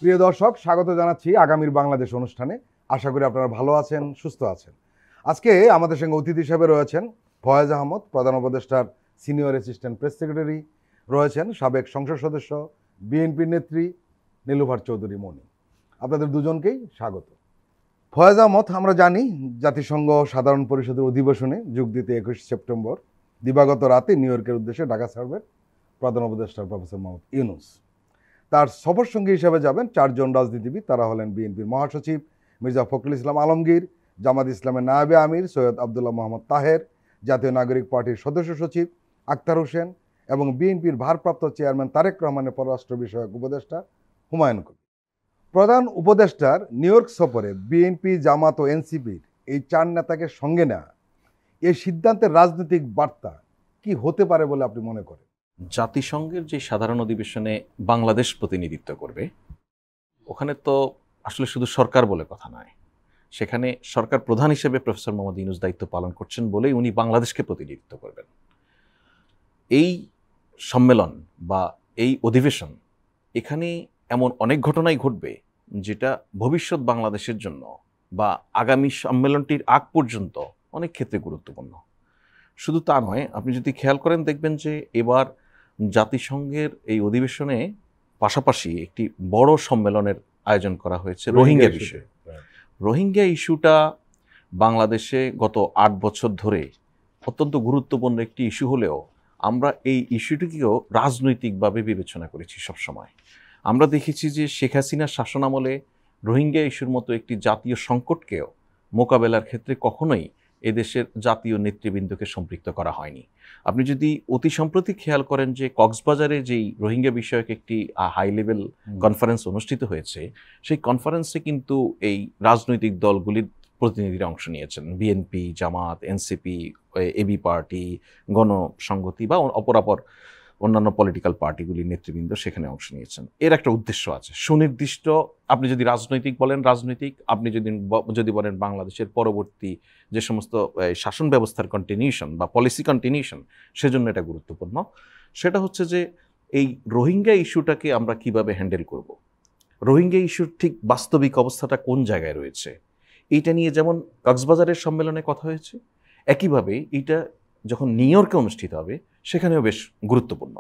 প্রিয় দর্শক, স্বাগত জানাচ্ছি আগামীর বাংলাদেশ অনুষ্ঠানে। আশা করি আপনারা ভালো আছেন, সুস্থ আছেন। আজকে আমাদের সঙ্গে অতিথি হিসেবে রয়েছেন ফয়েজ আহমদ, প্রধান উপদেষ্টার সিনিয়র অ্যাসিস্ট্যান্ট প্রেস সেক্রেটারি, রয়েছেন সাবেক সংসদ সদস্য বিএনপির নেত্রী নীলুফার চৌধুরী মনি। আপনাদের দুজনকেই স্বাগত। ফয়েজ আহমদ, আমরা জানি জাতিসংঘ সাধারণ পরিষদের অধিবেশনে যোগ দিতে 21 সেপ্টেম্বর দিবাগত রাতে নিউ ইয়র্কের উদ্দেশ্যে ঢাকা ছাড়বেন প্রধান উপদেষ্টা প্রফেসর মোহাম্মদ ইউনূস। তার সফর সঙ্গী হিসেবে যাবেন 4 জন রাজনীতিবিদ। তারা হলেন বিএনপির মহাসচিব মির্জা ফখরুল ইসলাম আলমগীর, জামাত ইসলামের নায়েবে আমির সৈয়দ আবদুল্লাহ মোহাম্মদ তাহের, জাতীয় নাগরিক পার্টির সদস্য সচিব আক্তার হোসেন এবং বিএনপির ভারপ্রাপ্ত চেয়ারম্যান তারেক রহমানের পররাষ্ট্র বিষয়ক উপদেষ্টা হুমায়ুন কবির। প্রধান উপদেষ্টার নিউ ইয়র্ক সফরে বিএনপি, জামাত ও এনসিপির এই 4 নেতাকে সঙ্গে নেওয়া, এই সিদ্ধান্তের রাজনৈতিক বার্তা কি হতে পারে বলে আপনি মনে করেন? জাতিসংঘের যে সাধারণ অধিবেশনে বাংলাদেশ প্রতিনিধিত্ব করবে, ওখানে তো আসলে শুধু সরকার বলে কথা নয়, সেখানে সরকার প্রধান হিসেবে প্রফেসর মোহাম্মদ ইউনূস দায়িত্ব পালন করছেন বলেই উনি বাংলাদেশকে প্রতিনিধিত্ব করবেন। এই সম্মেলন বা এই অধিবেশন, এখানে এমন অনেক ঘটনাই ঘটবে যেটা ভবিষ্যৎ বাংলাদেশের জন্য বা আগামী সম্মেলনটির আগ পর্যন্ত অনেক ক্ষেত্রে গুরুত্বপূর্ণ। শুধু তা নয়, আপনি যদি খেয়াল করেন দেখবেন যে এবার জাতিসংঘের এই অধিবেশনে পাশাপাশি একটি বড় সম্মেলনের আয়োজন করা হয়েছে রোহিঙ্গা বিষয়ে। রোহিঙ্গা ইস্যুটা বাংলাদেশে গত 8 বছর ধরে অত্যন্ত গুরুত্বপূর্ণ একটি ইস্যু হলেও আমরা এই ইস্যুটিকেও রাজনৈতিকভাবে বিবেচনা করেছি সবসময়। আমরা দেখেছি যে শেখ হাসিনার শাসনামলে রোহিঙ্গা ইস্যুর মতো একটি জাতীয় সংকটকেও মোকাবেলার ক্ষেত্রে কখনোই এদেশের জাতীয় নেতৃবৃন্দকে সম্পৃক্ত করা হয়নি। আপনি যদি অতি সম্প্রতি খেয়াল করেন যে কক্সবাজারে যেই রোহিঙ্গা বিষয়ক একটি হাই লেভেল কনফারেন্স অনুষ্ঠিত হয়েছে, সেই কনফারেন্সে কিন্তু এই রাজনৈতিক দলগুলির প্রতিনিধিরা অংশ নিয়েছেন। বিএনপি, জামাত, এনসিপি, এবি পার্টি, গণসংহতি বা অপরাপর অন্যান্য পলিটিক্যাল পার্টিগুলির নেতৃবৃন্দ সেখানে অংশ নিয়েছেন। এর একটা উদ্দেশ্য আছে সুনির্দিষ্ট। আপনি যদি রাজনৈতিক বলেন রাজনৈতিক, আপনি যদি বলেন বাংলাদেশের পরবর্তী যে সমস্ত শাসন ব্যবস্থার কন্টিনিউশন বা পলিসি কন্টিনিউশন, সেজন্য এটা গুরুত্বপূর্ণ। সেটা হচ্ছে যে এই রোহিঙ্গা ইস্যুটাকে আমরা কিভাবে হ্যান্ডেল করব, রোহিঙ্গা ইস্যুর ঠিক বাস্তবিক অবস্থাটা কোন জায়গায় রয়েছে, এইটা নিয়ে যেমন কক্সবাজারের সম্মেলনে কথা হয়েছে, একইভাবে এইটা যখন নিউ ইয়র্কে অনুষ্ঠিত হবে সেখানেও বেশ গুরুত্বপূর্ণ।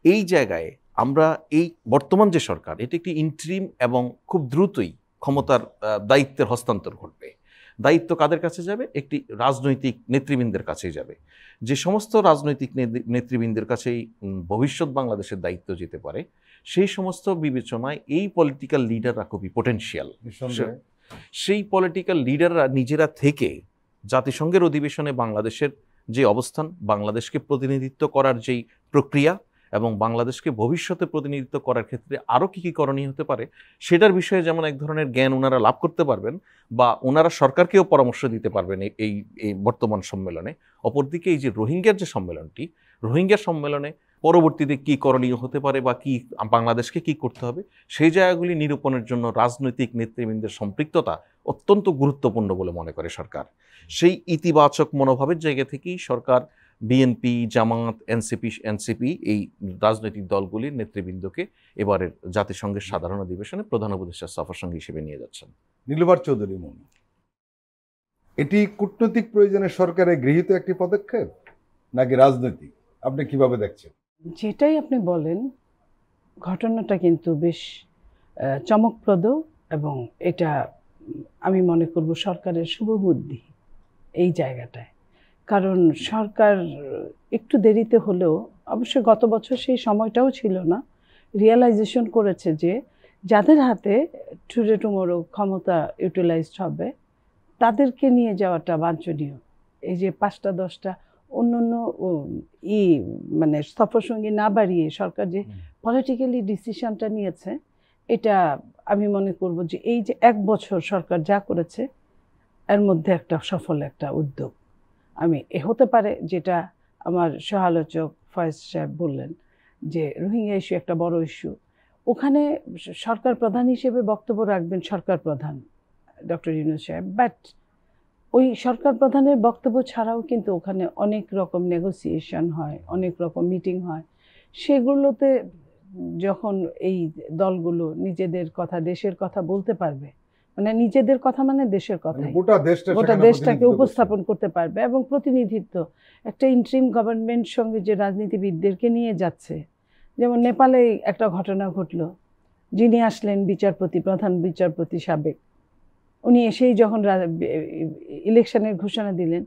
এই জায়গায় আমরা এই বর্তমান যে সরকার, এটি একটি ইন্টারিম এবং খুব দ্রুতই ক্ষমতার দায়িত্বের হস্তান্তর ঘটবে। দায়িত্ব কাদের কাছে যাবে? একটি রাজনৈতিক নেতৃবৃন্দের কাছেই যাবে। যে সমস্ত রাজনৈতিক নেতৃবৃন্দের কাছেই ভবিষ্যৎ বাংলাদেশের দায়িত্ব যেতে পারে, সেই সমস্ত বিবেচনায় এই পলিটিক্যাল লিডাররা খুবই পোটেনশিয়াল। সেই পলিটিক্যাল লিডাররা নিজেরা থেকে জাতিসংঘের অধিবেশনে বাংলাদেশের যে অবস্থান, বাংলাদেশকে প্রতিনিধিত্ব করার যেই প্রক্রিয়া এবং বাংলাদেশকে ভবিষ্যতে প্রতিনিধিত্ব করার ক্ষেত্রে আরও কী কী করণীয় হতে পারে, সেটার বিষয়ে যেমন এক ধরনের জ্ঞান ওনারা লাভ করতে পারবেন বা ওনারা সরকারকেও পরামর্শ দিতে পারবেন এই বর্তমান সম্মেলনে। অপরদিকে এই যে রোহিঙ্গার যে সম্মেলনটি, রোহিঙ্গা সম্মেলনে পরবর্তীতে কী করণীয় হতে পারে বা কি বাংলাদেশকে কি করতে হবে, সেই জায়গাগুলি নিরূপণের জন্য রাজনৈতিক নেতৃবৃন্দের সম্পৃক্ততা অত্যন্ত গুরুত্বপূর্ণ বলে মনে করে সরকার। সেই ইতিবাচক মনোভাবের জায়গা থেকেই সরকার বিএনপি, জামাত, এনসিপি এই রাজনৈতিক দলগুলির নেতৃবৃন্দকে এবারের জাতিসংঘের সাধারণ অধিবেশনে প্রধান উপদেষ্টার সফর সঙ্গী হিসেবে নিয়ে যাচ্ছেন। নীলুফার চৌধুরী মনি, এটি কূটনৈতিক প্রয়োজনে সরকারের গৃহীত একটি পদক্ষেপ নাকি রাজনৈতিক? আপনি কিভাবে দেখছেন? যেটাই আপনি বলেন, ঘটনাটা কিন্তু বেশ চমকপ্রদ এবং এটা আমি মনে করব সরকারের শুভবুদ্ধি এই জায়গাটায়। কারণ সরকার একটু দেরিতে হলেও, অবশ্যই গত বছর সেই সময়টাও ছিল না, রিয়েলাইজেশন করেছে যে যাদের হাতে টুডে টুমোরো ক্ষমতা ইউটিলাইজড হবে তাদেরকে নিয়ে যাওয়াটা বাঞ্ছনীয়। এই যে 5টা 10টা অন্য অন্য মানে সফরসঙ্গী না বাড়িয়ে সরকার যে পলিটিক্যালি ডিসিশনটা নিয়েছে, এটা আমি মনে করব যে এই যে 1 বছর সরকার যা করেছে এর মধ্যে একটা সফল একটা উদ্যোগ আমি হতে পারে। যেটা আমার সহালোচক ফয়েজ সাহেব বললেন যে রোহিঙ্গা ইস্যু একটা বড় ইস্যু, ওখানে সরকার প্রধান হিসেবে বক্তব্য রাখবেন সরকার প্রধান ডক্টর ইউনূস সাহেব, বাট ওই সরকার প্রধানের বক্তব্য ছাড়াও কিন্তু ওখানে অনেক রকম নেগোসিয়েশন হয়, অনেক রকম মিটিং হয়। সেগুলোতে যখন এই দলগুলো নিজেদের কথা, দেশের কথা বলতে পারবে, মানে নিজেদের কথা মানে দেশের কথা, গোটা গোটা দেশটাকে উপস্থাপন করতে পারবে, এবং প্রতিনিধিত্ব একটা ইন্টারিম গভর্নমেন্ট সঙ্গে যে রাজনীতিবিদদেরকে নিয়ে যাচ্ছে, যেমন নেপালে একটা ঘটনা ঘটলো, যিনি আসলেন বিচারপতি, প্রধান বিচারপতি সাবেক, উনি এসেই যখন ইলেকশনের ঘোষণা দিলেন,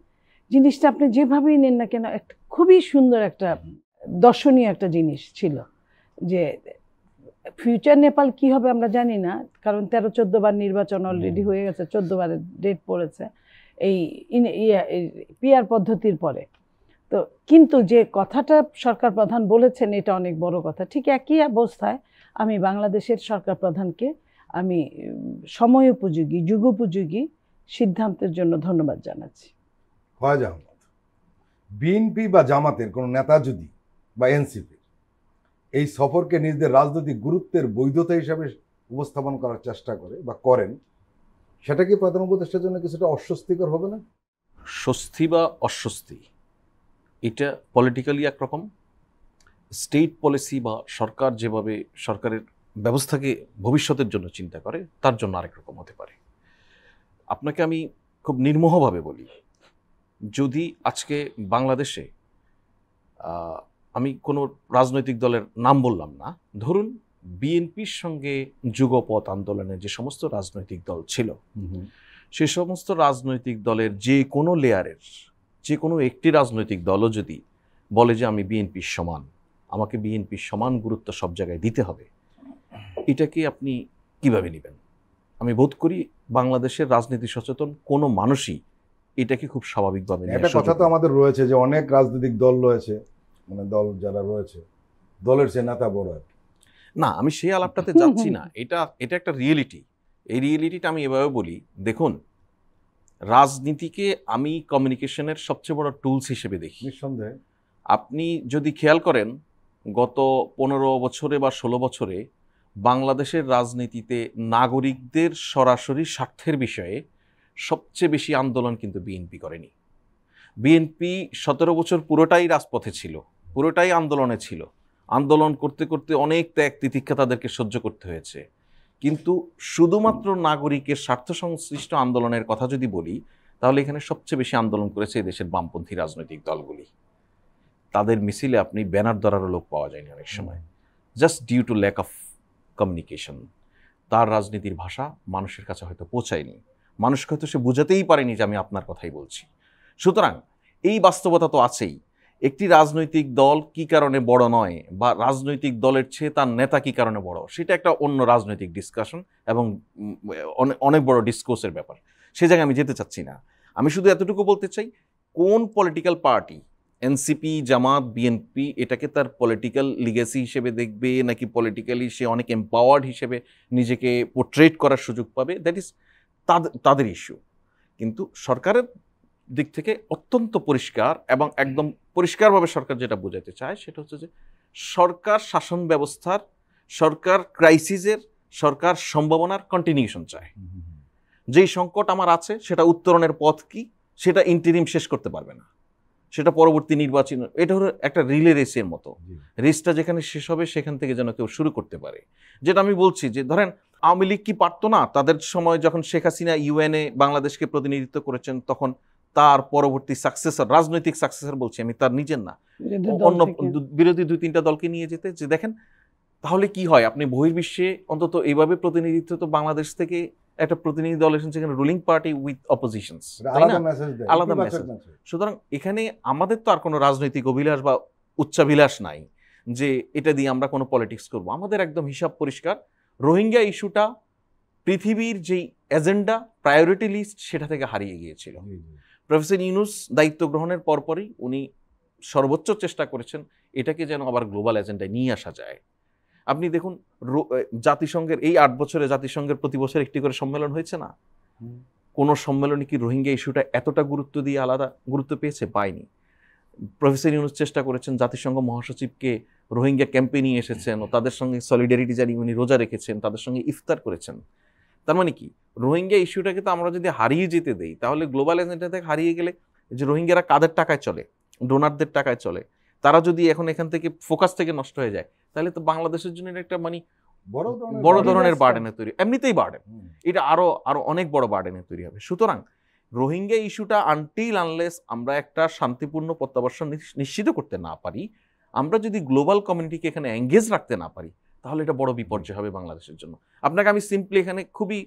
জিনিসটা আপনি যেভাবেই নেন না কেন একটা খুবই সুন্দর একটা দর্শনীয় একটা জিনিস ছিল। যে ফিউচার নেপাল কি হবে আমরা জানি না, কারণ 13-14 বার নির্বাচন অলরেডি হয়ে গেছে, 14 বারের ডেট পড়েছে এই পিআর পদ্ধতির পরে। তো কিন্তু যে কথাটা সরকার প্রধান বলেছেন এটা অনেক বড় কথা। ঠিক একই অবস্থায় আমি বাংলাদেশের সরকার প্রধানকে আমি সময় উপযোগী, যুগোপযোগী সিদ্ধান্তের জন্য ধন্যবাদ জানাচ্ছি। ফয়েজ আহমদ, বিএনপি বা জামাতের কোনো নেতা যদি বা এনসিপি এই সফরকে নিজেদের রাজনৈতিক গুরুত্বের বৈধতা হিসাবে উপস্থাপন করার চেষ্টা করে বা করেন, সেটা কি প্রধান উপদেষ্টার জন্য কিছুটা অস্বস্তিকর হবে না? স্বস্তি বা অস্বস্তি এটা পলিটিক্যালি একরকম, স্টেট পলিসি বা সরকার যেভাবে সরকারের ব্যবস্থাকে ভবিষ্যতের জন্য চিন্তা করে তার জন্য আরেক রকম হতে পারে। আপনাকে আমি খুব নির্মোহভাবে বলি, যদি আজকে বাংলাদেশে আমি কোনো রাজনৈতিক দলের নাম বললাম না, ধরুন বিএনপির সঙ্গে যুগপৎ আন্দোলনে যে সমস্ত রাজনৈতিক দল ছিল, সে সমস্ত রাজনৈতিক দলের যে কোনো লেয়ারের যে কোনো একটি রাজনৈতিক দলও যদি বলে যে আমি বিএনপির সমান, আমাকে বিএনপির সমান গুরুত্ব সব জায়গায় দিতে হবে, এটাকে আপনি কিভাবে নেবেন? আমি বোধ করি বাংলাদেশের রাজনীতি সচেতন কোনো মানুষই এটাকে খুব স্বাভাবিকভাবে নেওয়ার একটা কথা তো আমাদের রয়েছে যে অনেক রাজনৈতিক দল রয়েছে, মানে দল যারা রয়েছে দলের সে নেতা বড় আর কি। না, আমি সেই আলাপটাতে যাচ্ছি না, এটা একটা রিয়েলিটি। এই রিয়েলিটিটা আমি এভাবে বলি, দেখুন রাজনীতিকে আমি কমিউনিকেশনের সবচেয়ে বড় টুলস হিসেবে দেখি। নিঃসন্দেহে আপনি যদি খেয়াল করেন গত 15 বছরে বা 16 বছরে বাংলাদেশের রাজনীতিতে নাগরিকদের সরাসরি স্বার্থের বিষয়ে সবচেয়ে বেশি আন্দোলন কিন্তু বিএনপি করেনি। বিএনপি 17 বছর পুরোটাই রাজপথে ছিল, পুরোটাই আন্দোলনে ছিল, আন্দোলন করতে করতে অনেক ত্যাগ তিতিক্ষা তাদেরকে সহ্য করতে হয়েছে। কিন্তু শুধুমাত্র নাগরিকের স্বার্থ সংশ্লিষ্ট আন্দোলনের কথা যদি বলি, তাহলে এখানে সবচেয়ে বেশি আন্দোলন করেছে এই দেশের বামপন্থী রাজনৈতিক দলগুলি। তাদের মিছিলে আপনি ব্যানার ধরারও লোক পাওয়া যায়নি অনেক সময়, just due to lack of communication. তার রাজনীতির ভাষা মানুষের কাছে হয়তো পৌঁছায়নি, মানুষকে হয়তো সে বুঝাতেই পারেনি যে আমি আপনার কথাই বলছি। সুতরাং এই বাস্তবতা তো আছেই। একটি রাজনৈতিক দল কি কারণে বড় নয়, বা রাজনৈতিক দলের চেয়ে তার নেতা কি কারণে বড়, সেটা একটা অন্য রাজনৈতিক ডিসকাশন এবং অনেক বড় ডিসকোর্সের ব্যাপার। সে জায়গায় আমি যেতে চাচ্ছি না। আমি শুধু এতটুকু বলতে চাই, কোন পলিটিক্যাল পার্টি, এনসিপি, জামাত, বিএনপি, এটাকে তার পলিটিক্যাল লিগেসি হিসেবে দেখবে নাকি পলিটিক্যালি সে অনেক এম্পাওয়ার্ড হিসেবে নিজেকে পোর্ট্রেট করার সুযোগ পাবে, দ্যাট ইজ তাদের ইস্যু। কিন্তু সরকারের দিক থেকে অত্যন্ত পরিষ্কার এবং একদম পরিষ্কারভাবে সরকার যেটা বোঝাতে চায় সেটা হচ্ছে যে সরকার শাসন ব্যবস্থার, সরকার ক্রাইসিসের, সরকার সম্ভাবনার কন্টিনিউশন চায়। যেই সংকট আমার আছে সেটা উত্তরণের পথ কি, সেটা ইন্টারিম শেষ করতে পারবে না, সেটা পরবর্তী নির্বাচন, এটা হলো একটা রিলে রেসের মতো। রেসটা যেখানে শেষ হবে সেখান থেকে যেন কেউ শুরু করতে পারে। যেটা আমি বলছি যে ধরেন আওয়ামী লীগ কি পারতো না, তাদের সময় যখন শেখ হাসিনা ইউএনএ বাংলাদেশকে প্রতিনিধিত্ব করেছেন, তখন তার পরবর্তী সাকসেসর, রাজনৈতিক সাকসেসর বলছি আমি, তার নিজের না, অন্য বিরোধী 2-3টা দলকে নিয়ে যেতে, যে দেখেন তাহলে কি হয়, আপনি বহির্বিশ্বে অন্তত এইভাবে প্রতিনিধিত্ব, তো বাংলাদেশ থেকে একটা প্রতিনিধি দল এসেছে যেখানে রুলিং পার্টি উইথ অপোজিশনস, আলাদা মেসেজ। সুতরাং এখানে আমাদের তো আর কোনো রাজনৈতিক অভিলাষ বা উচ্চাভিলাষ নাই যে এটা দিয়ে আমরা কোনো পলিটিক্স করব। আমাদের একদম হিসাব পরিষ্কার, রোহিঙ্গা ইস্যুটা পৃথিবীর যেই এজেন্ডা, প্রায়োরিটি লিস্ট, সেটা থেকে হারিয়ে গিয়েছিল। প্রফেসর ইউনূস দায়িত্ব গ্রহণের পরপরই উনি সর্বোচ্চ চেষ্টা করেছেন এটাকে যেন আবার গ্লোবাল এজেন্ডায় নিয়ে আসা যায়। আপনি দেখুন জাতিসংঘের এই 8 বছরে জাতিসংঘের প্রতি বছর একটি করে সম্মেলন হয়েছে না, কোনো সম্মেলনে কি রোহিঙ্গা ইস্যুটা এতটা গুরুত্ব দিয়ে আলাদা গুরুত্ব পেয়েছে? পায়নি। প্রফেসর ইউনূস চেষ্টা করেছেন জাতিসংঘ মহাসচিবকে রোহিঙ্গা ক্যাম্পে নিয়ে এসেছেন ও তাদের সঙ্গে সলিডারিটি জানিয়ে উনি রোজা রেখেছেন, তাদের সঙ্গে ইফতার করেছেন। তার মানে কি, রোহিঙ্গা ইস্যুটাকে তো আমরা যদি হারিয়ে যেতে দেই, তাহলে গ্লোবাল এজেন্ডা থেকে হারিয়ে গেলে, যে রোহিঙ্গারা কাদের টাকায় চলে, ডোনারদের টাকায় চলে, তারা যদি এখন এখান থেকে ফোকাস থেকে নষ্ট হয়ে যায়, তাহলে তো বাংলাদেশের জন্য এটা একটা মানে বড় বড় burden। ধরনের বার্ডেনের তৈরি, এমনিতেই বার্ডেন, হুম। এটা আরো আরো অনেক বড় বার্ডেনের তৈরি হবে। সুতরাং রোহিঙ্গা ইস্যুটা আনটিল আনলেস আমরা একটা শান্তিপূর্ণ প্রত্যাবাসন নিশ্চিত করতে না পারি, আমরা যদি গ্লোবাল কমিউনিটিকে এখানে এঙ্গেজ রাখতে না পারি, তাহলে এটা বড় বিপর্যয় হবে বাংলাদেশের জন্য। আপনাকে আমি সিম্পলি এখানে খুবই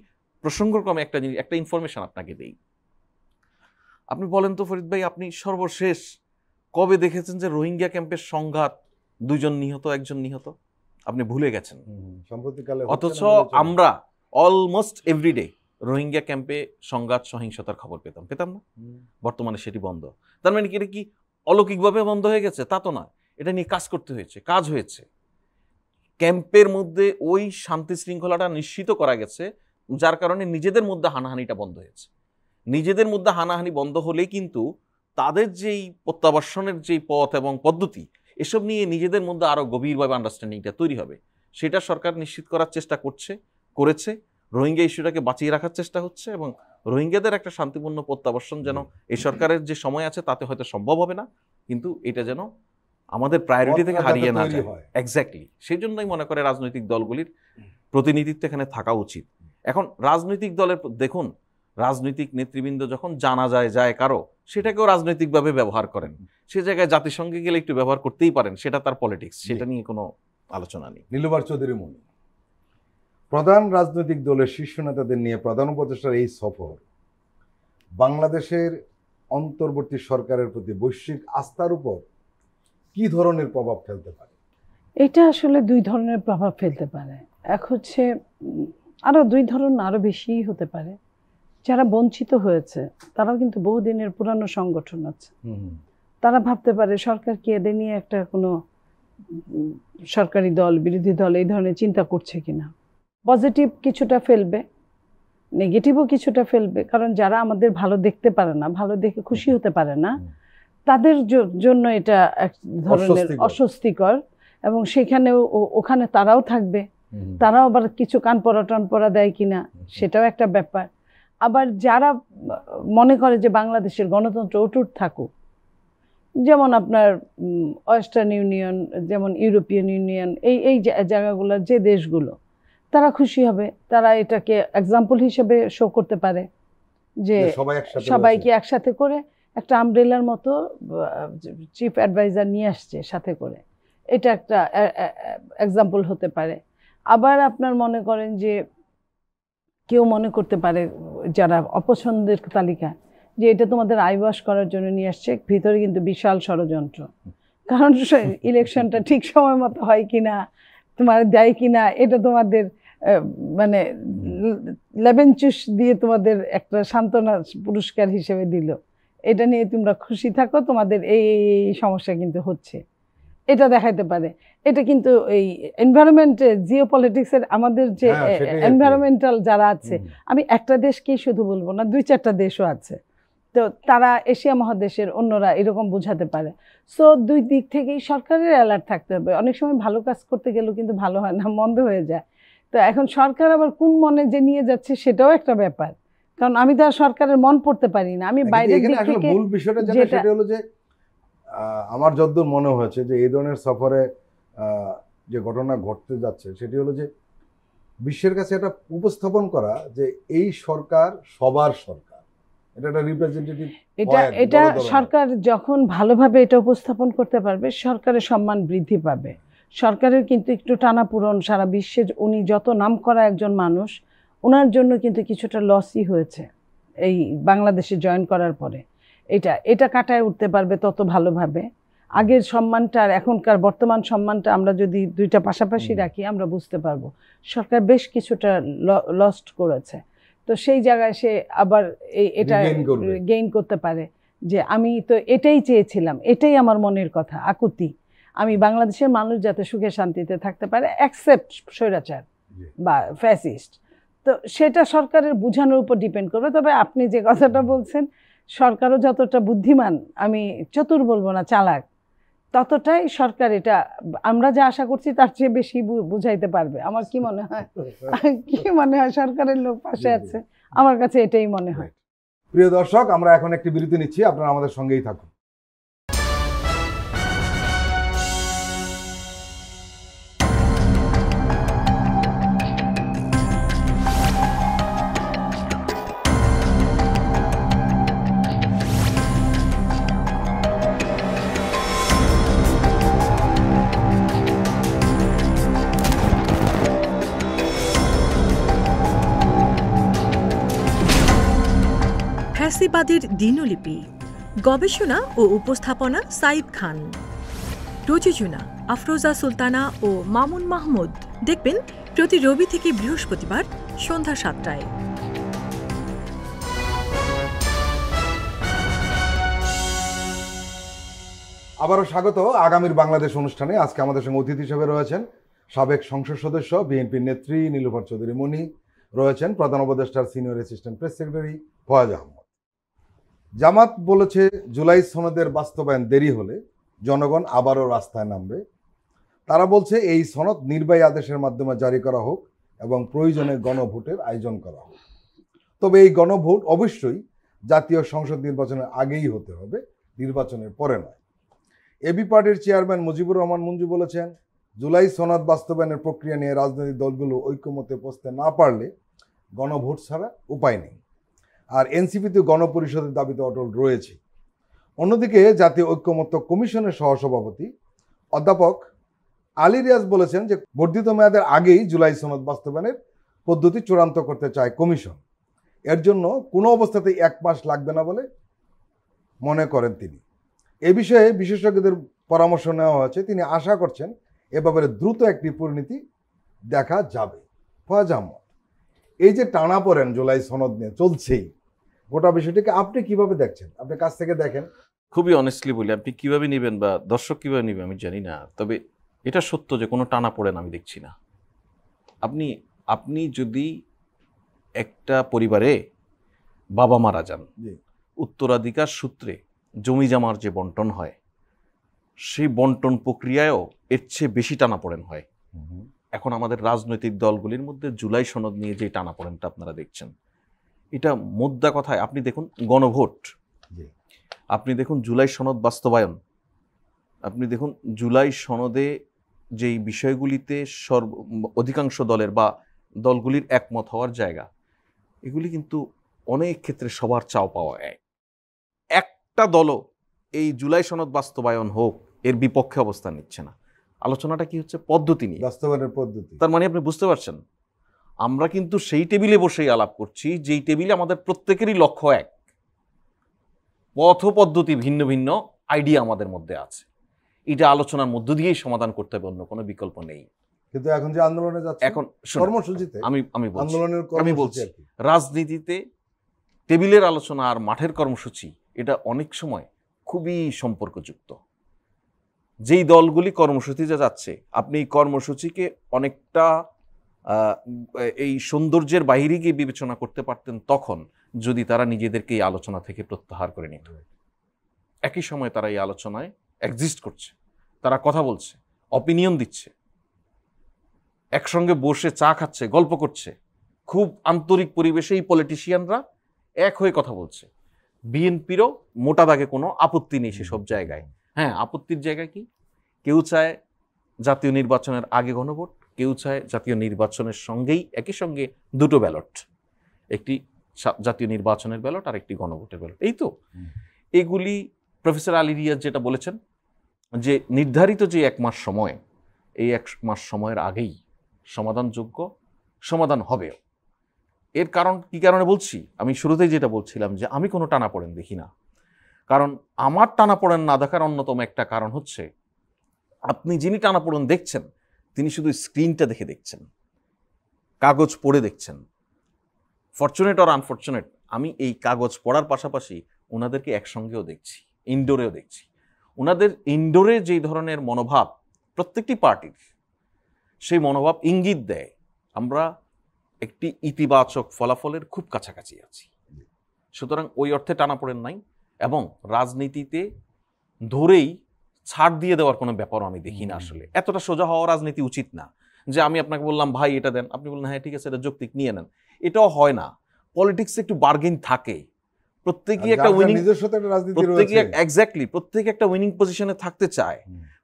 প্রসঙ্গক্রমে একটা ইনফরমেশন আপনাকে দেই। আপনি বলেন তো ফরিদ ভাই, আপনি সর্বশেষ কবে দেখেছেন যে রোহিঙ্গা ক্যাম্পের সংঘাত 2 জন নিহত 1 জন নিহত? আপনি ভুলে গেছেন। সম্প্রতিকালে অথচ আমরা অলমোস্ট এভরিডে রোহিঙ্গা ক্যাম্পে সংঘাত সহিংসতার খবর পেতাম না? বর্তমানে সেটি বন্ধ। তার মানে কি এটা কি অলৌকিকভাবে বন্ধ হয়ে গেছে? তা তো না, এটা নিয়ে কাজ হয়েছে। ক্যাম্পের মধ্যে ওই শান্তি শৃঙ্খলাটা নিশ্চিত করা গেছে, যার কারণে নিজেদের মধ্যে হানাহানিটা বন্ধ হয়েছে। নিজেদের মধ্যে হানাহানি বন্ধ হলেই কিন্তু তাদের যেই প্রত্যাবাসনের যেই পথ এবং পদ্ধতি, এসব নিয়ে নিজেদের মধ্যে আরো গভীরভাবে আন্ডারস্ট্যান্ডিংটা তৈরি হবে। সেটা সরকার নিশ্চিত করার চেষ্টা করেছে। রোহিঙ্গা ইস্যুটাকে বাঁচিয়ে রাখার চেষ্টা হচ্ছে, এবং রোহিঙ্গাদের একটা শান্তিপূর্ণ প্রত্যাবাসন যেন এই সরকারের যে সময় আছে তাতে হয়তো সম্ভব হবে না, কিন্তু এটা যেন আমাদের প্রায়োরিটি থেকে হারিয়ে না যায়। এক্স্যাক্টলি, সেই জন্যই মনে করে রাজনৈতিক দলগুলির প্রতিনিধিত্ব এখানে থাকা উচিত। এখন রাজনৈতিক দলের দেখুন, রাজনৈতিক নেতৃবৃন্দ যখন জানা যায় কারো, সেটাকেও রাজনৈতিকভাবে ব্যবহার করেন। সে জায়গায় জাতিসংঘে গেলে একটু ব্যবহার করতেই পারেন, সেটা তার পলিটিক্স, সেটা নিয়ে কোনো আলোচনা নেই। নীলুবার চৌধুরী মনি, প্রধান রাজনৈতিক দলের শীর্ষ নেতাদের নিয়ে প্রধান উপদেষ্টার এই সফর বাংলাদেশের অন্তর্বর্তী সরকারের প্রতি বৈশ্বিক আস্থার উপর কি ধরনের প্রভাব ফেলতে পারে? এটা আসলে 2 ধরনের প্রভাব ফেলতে পারে। এক হচ্ছে আরো 2 ধরন, আরো বেশি হতে পারে। যারা বঞ্চিত হয়েছে তারাও কিন্তু বহুদিনের পুরানো সংগঠন আছে, তারা ভাবতে পারে সরকার কি এদের নিয়ে একটা কোনো সরকারি দল, বিরোধী দল এই ধরনের চিন্তা করছে কিনা। পজিটিভ কিছুটা ফেলবে, নেগেটিভও কিছুটা ফেলবে, কারণ যারা আমাদের ভালো দেখতে পারে না, ভালো দেখে খুশি হতে পারে না, তাদের জন্য এটা এক ধরনের অস্বস্তিকর। এবং সেখানেও ওখানে তারাও থাকবে, তারাও আবার কিছু কান পরা দেয় কিনা সেটাও একটা ব্যাপার। আবার যারা মনে করে যে বাংলাদেশের গণতন্ত্র অটুট থাকুক, যেমন আপনার ওয়েস্টার্ন ইউনিয়ন, যেমন ইউরোপিয়ান ইউনিয়ন, এই জায়গাগুলোর যে দেশগুলো, তারা খুশি হবে, তারা এটাকে এক্সাম্পল হিসেবে শো করতে পারে যে সবাইকে একসাথে করে একটা আমব্রেলার মতো চিফ অ্যাডভাইজার নিয়ে আসছে সাথে করে, এটা একটা এক্সাম্পল হতে পারে। আবার আপনার মনে করেন যে কেউ মনে করতে পারে যারা অপছন্দের তালিকা, যে এটা তোমাদের আইওয়াশ করার জন্য নিয়ে আসছে, ভিতরে কিন্তু বিশাল ষড়যন্ত্র। কারণ ইলেকশনটা ঠিক সময় মতো হয় কিনা, তোমার দেয় কিনা, এটা তোমাদের মানে লেবেন চুষ দিয়ে তোমাদের একটা সান্ত্বনা পুরস্কার হিসেবে দিল, এটা নিয়ে তোমরা খুশি থাকো, তোমাদের এই সমস্যা কিন্তু হচ্ছে, এটা দেখাইতে পারে। এটা কিন্তু এই এনভায়রনমেন্টে, জিওপলিটিক্সের আমাদের যে এনভায়রনমেন্টাল যারা আছে, আমি একটা দেশকেই শুধু বলবো না, 2-4টা দেশও আছে, তো তারা এশিয়া মহাদেশের অন্যরা এরকম বোঝাতে পারে। সো 2 দিক থেকেই সরকারের অ্যালার্ট থাকতে হবে। অনেক সময় ভালো কাজ করতে গেলেও কিন্তু ভালো হয় না, মন্দ হয়ে যায়। তো এখন সরকার আবার কোন মনে যে নিয়ে যাচ্ছে সেটাও একটা ব্যাপার, কারণ আমি তো আর সরকারের মন পড়তে পারি না। আমি বাইরের দিক থেকে মূল বিষয়টা যেটা হলো যে আমার যতদূর মনে হয়েছে যে এই ধরনের সফরে যে ঘটনা ঘটতে যাচ্ছে সেটি হলো যে বিশ্বের কাছে এটা উপস্থাপন করা যে এই সরকার সবার সরকার, এটা একটা রিপ্রেজেন্টেটিভ। এটা সরকার যখন ভালোভাবে এটা উপস্থাপন করতে পারবে, সরকারের সম্মান বৃদ্ধি পাবে। সরকারের কিন্তু একটু টানাপূরণ, সারা বিশ্বে উনি যত নাম করা একজন মানুষ, ওনার জন্য কিন্তু কিছুটা লসই হয়েছে এই বাংলাদেশে জয়েন করার পরে। এটা কাটায় উঠতে পারবে তত ভালোভাবে। আগের সম্মানটা আর এখনকার বর্তমান সম্মানটা আমরা যদি 2টা পাশাপাশি রাখি, আমরা বুঝতে পারবো সরকার বেশ কিছুটা লস্ট করেছে। তো সেই জায়গায় সে আবার এটা গেইন করতে পারে যে আমি তো এটাই চেয়েছিলাম, এটাই আমার মনের কথা, আকুতি, আমি বাংলাদেশের মানুষ যাতে সুখে শান্তিতে থাকতে পারে, অ্যাকসেপ্ট স্বৈরাচার বা ফ্যাসিস্ট। তো সেটা সরকারের বোঝানোর উপর ডিপেন্ড করবে। তবে আপনি যে কথাটা বলছেন, সরকারও যতটা বুদ্ধিমান, আমি চতুর বলবো না, চালাক, ততটাই সরকার এটা আমরা যা আশা করছি তার চেয়ে বেশি বুঝাইতে পারবে। আমার কি মনে হয়, সরকারের লোক পাশে আছে, আমার কাছে এটাই মনে হয়। প্রিয় দর্শক, আমরা এখন একটি বিরতি নিচ্ছি, আপনারা আমাদের সঙ্গেই থাকুন। ফ্যাসিবাদের দিনলিপি, গবেষণা ও উপস্থাপনা সাইদ খান, প্রযোজনা আফরোজা সুলতানা ও মামুন মাহমুদ। দেখবেন প্রতি রবি থেকে বৃহস্পতিবার সন্ধ্যা ৭টায়। আবারও স্বাগত আগামীর বাংলাদেশ অনুষ্ঠানে। আজকে আমাদের সঙ্গে অতিথি হিসেবে রয়েছেন সাবেক সংসদ সদস্য বিএনপির নেত্রী নীলুফার চৌধুরী মনি, রয়েছেন প্রধান উপদেষ্টার senior assistant press secretary Foyez Ahmed. Jamaat বলেছে জুলাই সনদের বাস্তবায়ন দেরি হলে জনগণ আবারও রাস্তায় নামবে। তারা বলছে এই সনদ নির্বাহী আদেশের মাধ্যমে জারি করা হোক এবং প্রয়োজনে গণভোটের আয়োজন করা হোক। তবে এই গণভোট অবশ্যই জাতীয় সংসদ নির্বাচনের আগেই হতে হবে, নির্বাচনের পরে নয়। এবি পার্টির চেয়ারম্যান মুজিবুর রহমান মঞ্জু বলেছেন, জুলাই সনদ বাস্তবায়নের প্রক্রিয়া নিয়ে রাজনৈতিক দলগুলো ঐক্যমতে পৌঁছতে না পারলে গণভোট ছাড়া উপায় নেই। আর এনসিপিতে গণপরিষদের দাবিতে অটল রয়েছে। অন্যদিকে জাতীয় ঐক্যমত্য কমিশনের সহসভাপতি অধ্যাপক আলী রিয়াজ বলেছেন যে বর্ধিত মেয়াদের আগেই জুলাই সনদ বাস্তবায়নের পদ্ধতি চূড়ান্ত করতে চায় কমিশন। এর জন্য কোনো অবস্থাতেই 1 মাস লাগবে না বলে মনে করেন তিনি। এ বিষয়ে বিশেষজ্ঞদের পরামর্শ নেওয়া হয়েছে। তিনি আশা করছেন এ ব্যাপারে দ্রুত একটি পরিণতি দেখা যাবে। ফয়েজ আহমদ, এই যে টানাপোড়েন জুলাই সনদ নিয়ে চলছেই, গোটা বিষয়টিকে আপনি কিভাবে দেখছেন? আপনি কাছ থেকে দেখেন। খুবই অনেস্টলি বলি, আপনি কিভাবে নেবেন বা দর্শক কিভাবে নেবে আমি জানি না, তবে এটা সত্য যে কোনো টানা পড়েন আমি দেখছি না। আপনি যদি একটা পরিবারে বাবা মারা যান, উত্তরাধিকার সূত্রে জমি জামার যে বন্টন হয়, সেই বন্টন প্রক্রিয়ায়ও এর চেয়ে বেশি টানাপোড়েন হয়। এখন আমাদের রাজনৈতিক দলগুলির মধ্যে জুলাই সনদ নিয়ে যে টানাপোড়েনটা আপনারা দেখছেন, এটা মোদ্দা কথায় আপনি দেখুন গণভোট, আপনি দেখুন জুলাই সনদ বাস্তবায়ন, আপনি দেখুন জুলাই সনদে যেই বিষয়গুলিতে অধিকাংশ দলের বা দলগুলির একমত হওয়ার জায়গা, এগুলি কিন্তু অনেক ক্ষেত্রে সবার চাও পাওয়া একটা দলও এই জুলাই সনদ বাস্তবায়ন হোক এর বিপক্ষে অবস্থান নিচ্ছে না। আলোচনাটা কি হচ্ছে? পদ্ধতি নিয়ে, বাস্তবায়নের পদ্ধতি। তার মানে আপনি বুঝতে পারছেন, আমরা কিন্তু সেই টেবিলে বসেই আলাপ করছি যেই টেবিলে আমাদের প্রত্যেকেরই লক্ষ্য এক, পথ পদ্ধতি ভিন্ন ভিন্ন আইডিয়া আমাদের মধ্যে আছে। এটা আলোচনার মধ্য দিয়েই সমাধান করতে হবে, অন্য কোনো বিকল্প নেই। কিন্তু এখন যে আন্দোলনে যাচ্ছে, এখন কর্মসূচিতে আমি বলছি রাজনীতিতে টেবিলের আলোচনা আর মাঠের কর্মসূচি এটা অনেক সময় খুবই সম্পর্কযুক্ত। যেই দলগুলি কর্মসূচিতে যাচ্ছে, আপনি এই কর্মসূচিকে অনেকটা এই সৌন্দর্যের বাইরে গিয়ে বিবেচনা করতে পারতেন তখন, যদি তারা নিজেদেরকে এই আলোচনা থেকে প্রত্যাহার করে নিত। একই সময় তারা এই আলোচনায় এক্সিস্ট করছে, তারা কথা বলছে, অপিনিয়ন দিচ্ছে, একসঙ্গে বসে চা খাচ্ছে, গল্প করছে, খুব আন্তরিক পরিবেশে এই পলিটিশিয়ানরা এক হয়ে কথা বলছে। বিএনপিরও মোটা দাগে কোনো আপত্তি নেই সেসব জায়গায়। হ্যাঁ, আপত্তির জায়গা কি? কেউ চায় জাতীয় নির্বাচনের আগে গণভোট, কেউ চায় জাতীয় নির্বাচনের সঙ্গেই একই সঙ্গে দুটো ব্যালট, একটি জাতীয় নির্বাচনের ব্যালট আর একটি গণভোটের ব্যালট। এই তো এগুলি প্রফেসর আলী রিয়াজ যেটা বলেছেন যে নির্ধারিত যে 1 মাস সময়, এই 1 মাস সময়ের আগেই সমাধানযোগ্য সমাধান হবে। এর কারণ কি কারণে বলছি? আমি শুরুতেই যেটা বলছিলাম যে আমি কোনো টানাপোড়েন দেখি না। কারণ আমার টানাপোড়েন না দেখার অন্যতম একটা কারণ হচ্ছে, আপনি যিনি টানাপোড়েন দেখছেন তিনি শুধু স্ক্রিনটা দেখে দেখছেন, কাগজ পড়ে দেখছেন। ফরচুনেট অর আনফরচুনেট, আমি এই কাগজ পড়ার পাশাপাশি ওনাদেরকে একসঙ্গেও দেখছি, ইনডোরেও দেখছি। ওনাদের ইনডোরে যেই ধরনের মনোভাব প্রত্যেকটি পার্টির, সেই মনোভাব ইঙ্গিত দেয় আমরা একটি ইতিবাচক ফলাফলের খুব কাছাকাছি আছি। সুতরাং ওই অর্থে টানাপোড়েন নাই, এবং রাজনীতিতে ধরেই ছাড় দিয়ে দেওয়ার কোনো ব্যাপারও আমি দেখি না। আসলে এতটা সোজা হওয়া রাজনীতি উচিত না যে আমি আপনাকে বললাম ভাই এটা দেন, আপনি বললেন হ্যাঁ ঠিক আছে এটা যৌক্তিক নিয়ে নেন। এটাও হয় না। পলিটিক্সে একটু বার্গেন থাকে, প্রত্যেকেই একটা উইনিং, এক্স্যাক্টলি প্রত্যেকে একটা উইনিং পজিশনে থাকতে চায়।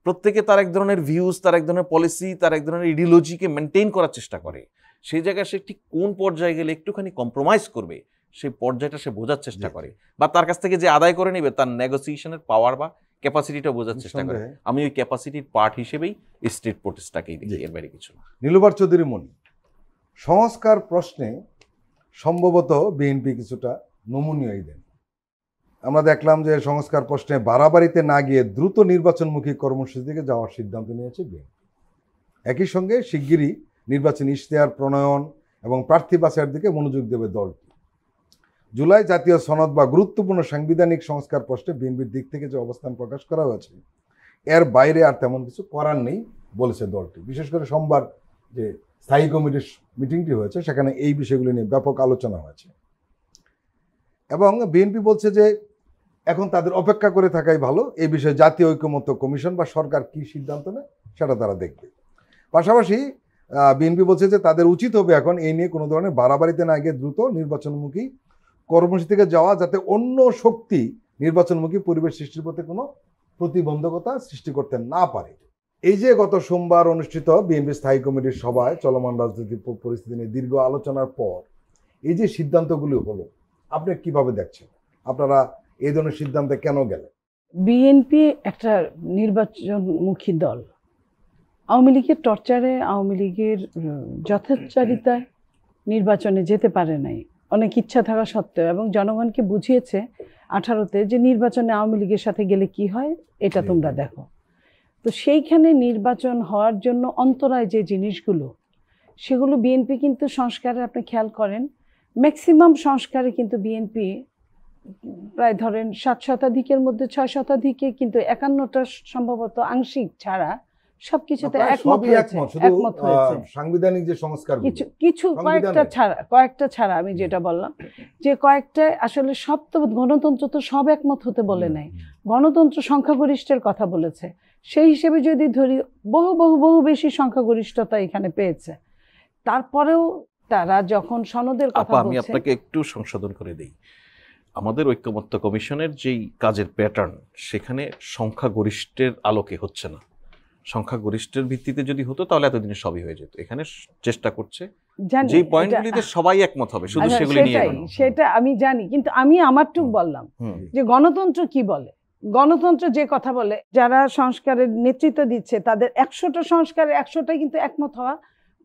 প্রত্যেকে তার এক ধরনের ভিউজ, তার এক ধরনের পলিসি, তার এক ধরনের ইডিওলজিকে মেনটেন করার চেষ্টা করে। সেই জায়গায় সে ঠিক কোন পর্যায়ে গেলে একটুখানি কম্প্রোমাইজ করবে সেই পর্যায়টা সে বোঝার চেষ্টা করে, বা তার কাছ থেকে যে আদায় করে নেবে তার নেগোসিয়েশনের পাওয়ার বা ক্যাপাসিটিটা বোঝার চেষ্টা করে। আমি ওই ক্যাপাসিটির পার্ট হিসেবেই স্টেট প্রোটেস্টটাকেই দেখি, এর বাইরে কিছু না। নীলুফার চৌধুরী মনি, সংস্কার প্রশ্নে সম্ভবত বিএনপি কিছুটা নমনীয় দেন, আমরা দেখলাম যে সংস্কার প্রশ্নে বাড়াবাড়িতে না গিয়ে দ্রুত নির্বাচনমুখী কর্মসূচি দিকে যাওয়ার সিদ্ধান্ত নিয়েছে বিএনপি। একই সঙ্গে শিগগিরই নির্বাচনী ইশতেহার প্রণয়ন এবং প্রার্থী বাছাইয়ের দিকে মনোযোগ দেবে দলটি। জুলাই জাতীয় সনদ বা গুরুত্বপূর্ণ সাংবিধানিক সংস্কার প্রশ্নে বিএনপির দিক থেকে যে অবস্থান প্রকাশ করা হয়েছে এর বাইরে আর তেমন কিছু করার নেই বলেছে দলটি। বিশেষ করে সোমবার যে স্থায়ী কমিটির মিটিংটি হয়েছে সেখানে এই বিষয়গুলি নিয়ে ব্যাপক আলোচনা হয়েছে এবং বিএনপি বলছে যে এখন তাদের অপেক্ষা করে থাকাই ভালো। এই বিষয়ে জাতীয় ঐকমত্য কমিশন বা সরকার কি সিদ্ধান্ত নেয় সেটা তারা দেখবে। পাশাপাশি বিএনপি বলছে যে তাদের উচিত হবে এখন এই নিয়ে কোনো ধরনের বাড়াবাড়িতে না গিয়ে দ্রুত নির্বাচনমুখী কর্মসূচি থেকে যাওয়া, যাতে অন্য শক্তি নির্বাচনমুখী পরিবেশ সৃষ্টির পথে কোনো প্রতিবন্ধকতা সৃষ্টি করতে না পারে। এই যে গত সোমবার অনুষ্ঠিত বিএনপি স্থায়ী কমিটির সভায় চলমান রাজনৈতিক পরিস্থিতি নিয়ে দীর্ঘ আলোচনার পর এই যে সিদ্ধান্তগুলি হলো, আপনি কিভাবে দেখছেন? আপনারা এই ধরনের সিদ্ধান্তে কেন গেলেন? বিএনপি একটা নির্বাচনমুখী দল। আওয়ামী লীগের টর্চারে, আওয়ামী লীগের যথেচ্ছারিতায় নির্বাচনে যেতে পারে নাই, অনেক ইচ্ছা থাকা সত্ত্বেও, এবং জনগণকে বুঝিয়েছে 18-তে যে নির্বাচনে আওয়ামী লীগের সাথে গেলে কি হয় এটা তোমরা দেখো। তো সেইখানে নির্বাচন হওয়ার জন্য অন্তরায় যে জিনিসগুলো, সেগুলো বিএনপি কিন্তু সংস্কারে আপনি খেয়াল করেন ম্যাক্সিমাম সংস্কারে কিন্তু বিএনপি প্রায় ধরেন 7 শতাধিকের মধ্যে 6 শতাধিকে কিন্তু 51টা সম্ভবত আংশিক ছাড়া সবকিছুতে একমত হয়েছে। সাংবিধানিক যে সংস্কার কিছু কয়েকটা ছাড়া আমি যেটা বললাম যে কয়েকটা আসলে সব তো গণতন্ত্র তো সব একমত হতে বলে নাই, গণতন্ত্র সংখ্যাগরিষ্ঠের কথা বলেছে। সেই হিসেবে যদি ধরি বহু বহু বহু বেশি সংখ্যাগরিষ্ঠতা এখানে পেয়েছে। তারপরেও তারা যখন সনদের কথা বলছে, আমি আপনাকে একটু সংশোধন করে দেই। আমাদের ঐকমত্য কমিশনের যেই কাজের প্যাটার্ন, সেখানে সংখ্যাগরিষ্ঠের আলোকে হচ্ছে না। সংখ্যাগরিষ্ঠের ভিত্তিতে যদি হতো তাহলে এতদিনে সবই হয়ে যেত। এখানে চেষ্টা করছে যে পয়েন্টগুলিতে সবাই একমত হবে শুধু সেগুলি নিয়ে। সেটা আমি জানি, কিন্তু আমি আমারটুক বললাম যে গণতন্ত্র কি বলে। গণতন্ত্র যে কথা বলে, যারা সংস্কারের নেতৃত্ব দিচ্ছে তাদের 100টা সংস্কারের 100টাই কিন্তু একমত হওয়া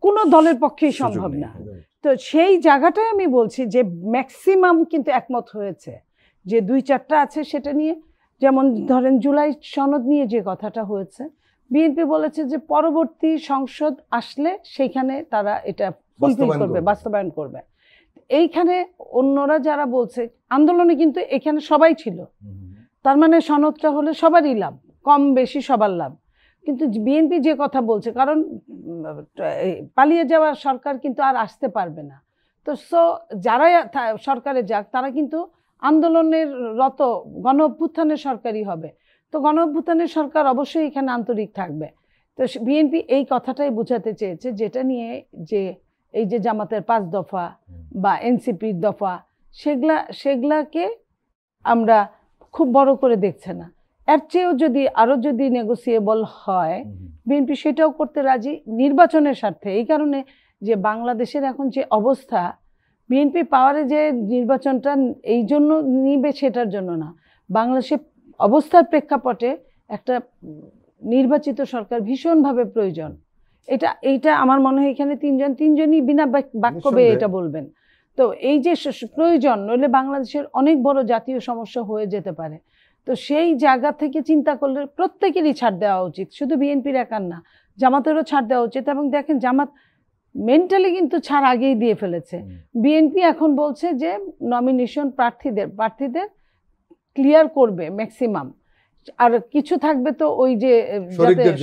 কোনো দলের পক্ষেই সম্ভব না। তো সেই জায়গাটাই আমি বলছি যে ম্যাক্সিমাম কিন্তু একমত হয়েছে। যে 2-4টা আছে সেটা নিয়ে, যেমন ধরেন জুলাই সনদ নিয়ে যে কথাটা হয়েছে, বিএনপি বলেছে যে পরবর্তী সংসদ আসলে সেইখানে তারা এটা ফুলফিল করবে, বাস্তবায়ন করবে। এইখানে অন্যরা যারা বলছে আন্দোলনে কিন্তু এখানে সবাই ছিল, তার মানে সনদটা হলে সবারই লাভ, কম বেশি সবার লাভ। কিন্তু বিএনপি যে কথা বলছে, কারণ পালিয়ে যাওয়া সরকার কিন্তু আর আসতে পারবে না, তো যারা সরকারে যাক তারা কিন্তু আন্দোলনের রত গণ অভ্যুত্থানের সরকারই হবে। তো গণ অভ্যুত্থানের সরকার অবশ্যই এখানে আন্তরিক থাকবে। তো বিএনপি এই কথাটাই বোঝাতে চেয়েছে, যেটা নিয়ে যে এই যে জামাতের 5 দফা বা এনসিপির দফা, সেগুলাকে আমরা খুব বড় করে দেখছে না। এর চেয়েও যদি আরও যদি নেগোসিয়েবল হয়, বিএনপি সেটাও করতে রাজি নির্বাচনের স্বার্থে। এই কারণে যে বাংলাদেশের এখন যে অবস্থা, বিএনপি পাওয়ারে যে নির্বাচনটা এই জন্য নিবে সেটার জন্য না, বাংলাদেশের অবস্থার প্রেক্ষাপটে একটা নির্বাচিত সরকার ভীষণভাবে প্রয়োজন। এইটা আমার মনে হয় এখানে তিনজনই বিনা বাক্যবে এটা বলবেন। তো এই যে প্রয়োজন, নইলে বাংলাদেশের অনেক বড় জাতীয় সমস্যা হয়ে যেতে পারে। তো সেই জায়গা থেকে চিন্তা করলে প্রত্যেকেরই ছাড় দেওয়া উচিত, শুধু বিএনপির একার না, জামাতেরও ছাড় দেওয়া উচিত। এবং দেখেন জামাত মেন্টালি কিন্তু ছাড় আগেই দিয়ে ফেলেছে। বিএনপি এখন বলছে যে নমিনেশন প্রার্থীদের ক্লিয়ার করবে ম্যাক্সিমাম, আর কিছু থাকবে তো ওই যে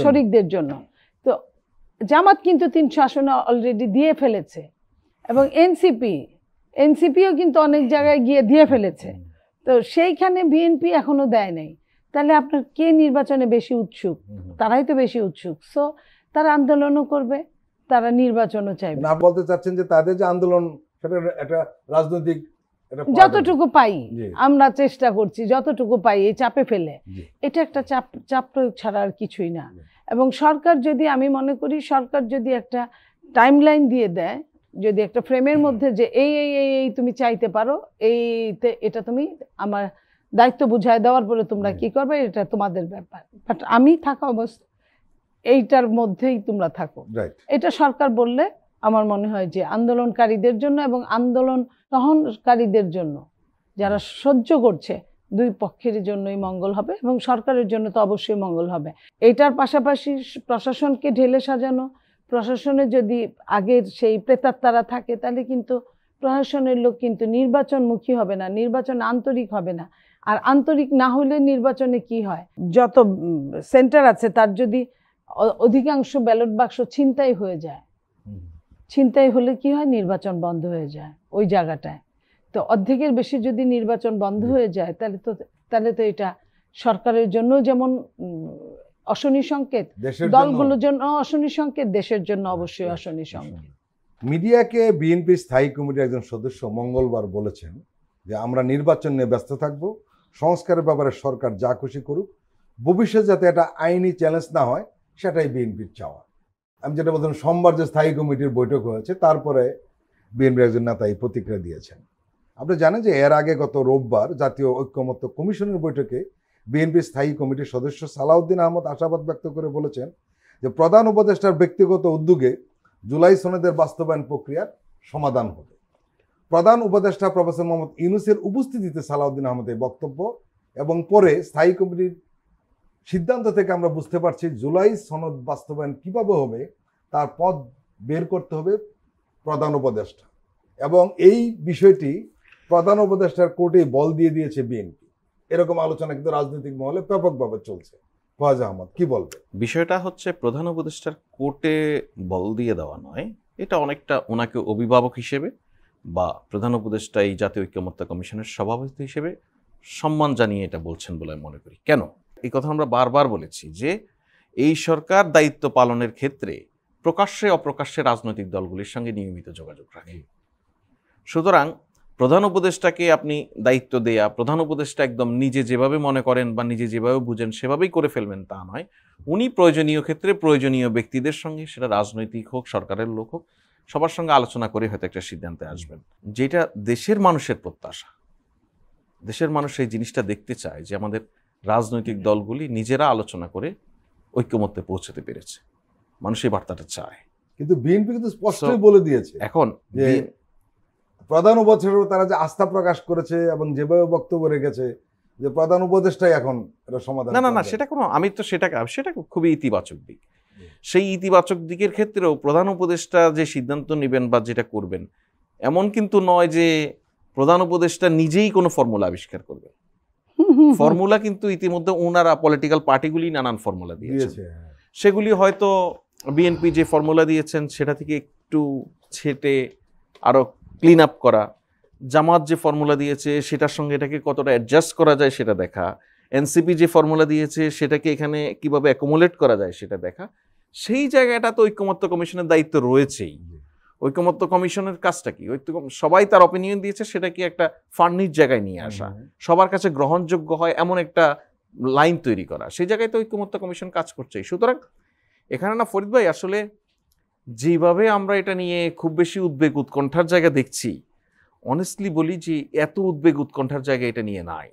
শরিকদের জন্য। তো জামাত কিন্তু 300 আসন অলরেডি দিয়ে ফেলেছে, এবং এনসিপিও কিন্তু অনেক জায়গায় গিয়ে দিয়ে ফেলেছে। তো সেইখানে বিএনপি এখনো দেয় নাই। তাহলে আপনার কে নির্বাচনে বেশি উৎসুক? তারাই তো বেশি উৎসুক। সো তারা আন্দোলনও করবে, তারা নির্বাচনও চাইবে। আপনি বলতে চাচ্ছেন যে তাদের যে আন্দোলন, সেটা একটা রাজনৈতিক, যতটুকু পাই আমরা চেষ্টা করছি, যতটুকু পাই এই চাপে ফেলে, এটা একটা চাপ প্রয়োগ ছাড়া আর কিছুই না। এবং সরকার যদি, আমি মনে করি সরকার যদি একটা টাইমলাইন দিয়ে দেয়, যদি একটা ফ্রেমের মধ্যে যে এই এই এই তুমি চাইতে পারো, এটা তুমি আমার দায়িত্ব বুঝায় দেওয়ার পরে তোমরা কি করবে এটা তোমাদের ব্যাপার, বাট আমি থাকা অবস্থা এইটার মধ্যেই তোমরা থাকো, এটা সরকার বললে আমার মনে হয় যে আন্দোলনকারীদের জন্য এবং আন্দোলন সহনকারীদের জন্য, যারা সহ্য করছে, দুই পক্ষের জন্যই মঙ্গল হবে এবং সরকারের জন্য তো অবশ্যই মঙ্গল হবে। এটার পাশাপাশি প্রশাসনকে ঢেলে সাজানো, প্রশাসনে যদি আগের সেই প্রেতাত্মারা থাকে তাহলে কিন্তু প্রশাসনের লোক কিন্তু নির্বাচনমুখী হবে না, নির্বাচন আন্তরিক হবে না। আর আন্তরিক না হলে নির্বাচনে কি হয়, যত সেন্টার আছে তার যদি অধিকাংশ ব্যালট বাক্স ছিনতাই হয়ে যায়, ছিনতাই হলে কি হয়, নির্বাচন বন্ধ হয়ে যায় ওই জায়গাটায়। তো অর্ধেকের বেশি যদি নির্বাচন বন্ধ হয়ে যায় তাহলে তো এটা সরকারের জন্য যেমন অশনি সংকেত, দলগুলোর জন্য অশনি সংকেত, দেশের জন্য অবশ্যই অশনি সংকেত। মিডিয়াকে বিএনপির স্থায়ী কমিটির একজন সদস্য মঙ্গলবার বলেছেন যে আমরা নির্বাচন নিয়ে ব্যস্ত থাকব, সংস্কারের ব্যাপারে সরকার যা খুশি করুক, ভবিষ্যতে যাতে এটা আইনি চ্যালেঞ্জ না হয় সেটাই বিএনপির চাওয়া। আমি যেটা বললাম, সোমবার যে স্থায়ী কমিটির বৈঠক হয়েছে তারপরে বিএনপির একজন নেতা এই প্রতিক্রিয়া দিয়েছেন। আপনি জানেন যে এর আগে গত রোববার জাতীয় ঐক্যমত্য কমিশনের বৈঠকে বিএনপির স্থায়ী কমিটির সদস্য সালাউদ্দিন আহমদ আশাবাদ ব্যক্ত করে বলেছেন যে প্রধান উপদেষ্টার ব্যক্তিগত উদ্যোগে জুলাই সনদের বাস্তবায়ন প্রক্রিয়ার সমাধান হবে। প্রধান উপদেষ্টা প্রফেসর মোহাম্মদ ইউনূসের উপস্থিতিতে সালাউদ্দিন আহমদের বক্তব্য এবং পরে স্থায়ী কমিটির সিদ্ধান্ত থেকে আমরা বুঝতে পারছি জুলাই সনদ বাস্তবায়ন কিভাবে হবে তার পথ বের করতে হবে প্রধান উপদেষ্টা, এবং এই বিষয়টি প্রধান উপদেষ্টার কোর্টে বল দিয়ে দিয়েছে বিএনপি। এরকম আলোচনা কিন্তু রাজনৈতিক মহলে ব্যাপকভাবে চলছে। ফয়েজ আহমদ কি বলবে? বিষয়টা হচ্ছে প্রধান উপদেষ্টার কোর্টে বল দিয়ে দেওয়া নয়, এটা অনেকটা ওনাকে অভিভাবক হিসেবে বা প্রধান উপদেষ্টা এই জাতীয় ঐক্যমত্য কমিশনের সভাপতি হিসেবে সম্মান জানিয়ে এটা বলছেন বলে আমি মনে করি। কেন এই কথা আমরা বারবার বলেছি যে এই সরকার দায়িত্ব পালনের ক্ষেত্রে প্রকাশ্যে অপ্রকাশ্যে রাজনৈতিক দলগুলির সঙ্গে নিয়মিত যোগাযোগ রাখে। সুতরাং প্রধান উপদেষ্টাকে আপনি দায়িত্ব দেয়া, প্রধান উপদেষ্টা একদম নিজে যেভাবে মনে করেন বা নিজে যেভাবে বুঝেন সেভাবেই করে ফেলবেন তা নয়। উনি প্রয়োজনীয় ক্ষেত্রে প্রয়োজনীয় ব্যক্তিদের সঙ্গে, সেটা রাজনৈতিক হোক সরকারের লোক হোক, সবার সঙ্গে আলোচনা করে হয়তো একটা সিদ্ধান্তে আসবেন। যেটা দেশের মানুষের প্রত্যাশা, দেশের মানুষ এই জিনিসটা দেখতে চায় যে আমাদের রাজনৈতিক দলগুলি নিজেরা আলোচনা করে ঐক্যমত্যে পৌঁছতে পেরেছে। মানুষ এই বার্তাটা চায়। কিন্তু বিএনপি কিন্তু স্পষ্টই বলে দিয়েছে এখন যে প্রধান উপদেষ্টা তারা যে আস্থা প্রকাশ করেছে এবং যেভাবে বক্তব্য রেখেছে যে প্রধান উপদেষ্টাই এখন এটা সমাধান। না সেটা কোনো, আমি তো সেটা খুবই ইতিবাচক দিক। সেই ইতিবাচক দিকের ক্ষেত্রেও প্রধান উপদেষ্টা যে সিদ্ধান্ত নেবেন বা যেটা করবেন এমন কিন্তু নয় যে প্রধান উপদেষ্টা নিজেই কোনো ফর্মুলা আবিষ্কার করবে। ফর্মুলা কিন্তু ইতিমধ্যে ওনারা পলিটিক্যাল পার্টিগুলি নানান ফর্মুলা দিয়েছে। সেগুলি হয়তো বিএনপি যে ফর্মুলা দিয়েছেন সেটা থেকে একটু ছেটে আরো ক্লিন আপ করা, জামাত যে ফর্মুলা দিয়েছে সেটার সঙ্গে এটাকে কতটা অ্যাডজাস্ট করা যায় সেটা দেখা, এনসিপি যে ফর্মুলা দিয়েছে সেটাকে এখানে কিভাবে অ্যাকোমোলেট করা যায় সেটা দেখা। সেই জায়গাটা তো ঐক্যমত্য কমিশনের দায়িত্ব রয়েছেই। ঐক্যমত্য কমিশনের কাজটা কি? সবাই তার অপিনিয়ন দিয়েছে, সেটা কি একটা ফার্নির জায়গায় নিয়ে আসা, সবার কাছে গ্রহণযোগ্য হয় এমন একটা লাইন তৈরি করা। সেই জায়গায় তো ঐক্যমত্য কমিশন কাজ করছে। সুতরাং এখানে না ফরিদ ভাই, আসলে যেভাবে আমরা এটা নিয়ে খুব বেশি উদ্বেগ উৎকণ্ঠার জায়গা দেখছি, অনেস্টলি বলি যে এত উদ্বেগ উৎকণ্ঠার জায়গা এটা নিয়ে নাই।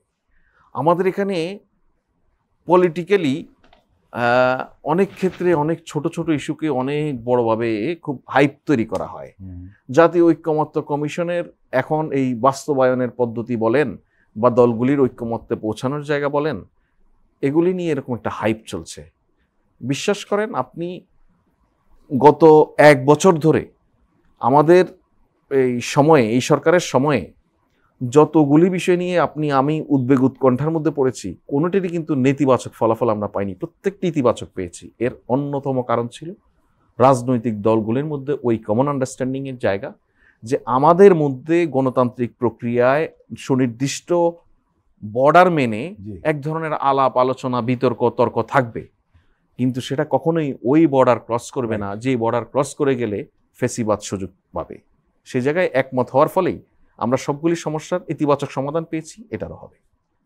আমাদের এখানে পলিটিক্যালি অনেক ক্ষেত্রে অনেক ছোট ছোট ইস্যুকে অনেক বড়ভাবে খুব হাইপ তৈরি করা হয়। জাতীয় ঐক্যমত্য কমিশনের এখন এই বাস্তবায়নের পদ্ধতি বলেন বা দলগুলির ঐক্যমত্যে পৌঁছানোর জায়গা বলেন, এগুলি নিয়ে এরকম একটা হাইপ চলছে। বিশ্বাস করেন আপনি, গত 1 বছর ধরে আমাদের এই সরকারের সময়ে যতগুলি বিষয় নিয়ে আমি উদ্বেগ উৎকণ্ঠার মধ্যে পড়েছি, কোনোটিরই কিন্তু নেতিবাচক ফলাফল আমরা পাইনি, প্রত্যেকটি ইতিবাচক পেয়েছি। এর অন্যতম কারণ ছিল রাজনৈতিক দলগুলির মধ্যে ওই কমন আন্ডারস্ট্যান্ডিংয়ের জায়গা যে আমাদের মধ্যে গণতান্ত্রিক প্রক্রিয়ায় সুনির্দিষ্ট বর্ডার মেনে এক ধরনের আলাপ আলোচনা বিতর্ক তর্ক থাকবে, কিন্তু সেটা কখনোই ওই বর্ডার ক্রস করবে না যে বর্ডার ক্রস করে গেলে ফেসিবাদ সুযোগ পাবে। সেই জায়গায় একমত হওয়ার ফলেই আমরা সবগুলি সমস্যার ইতিবাচক সমাধান পেয়েছি, এটারও হবে।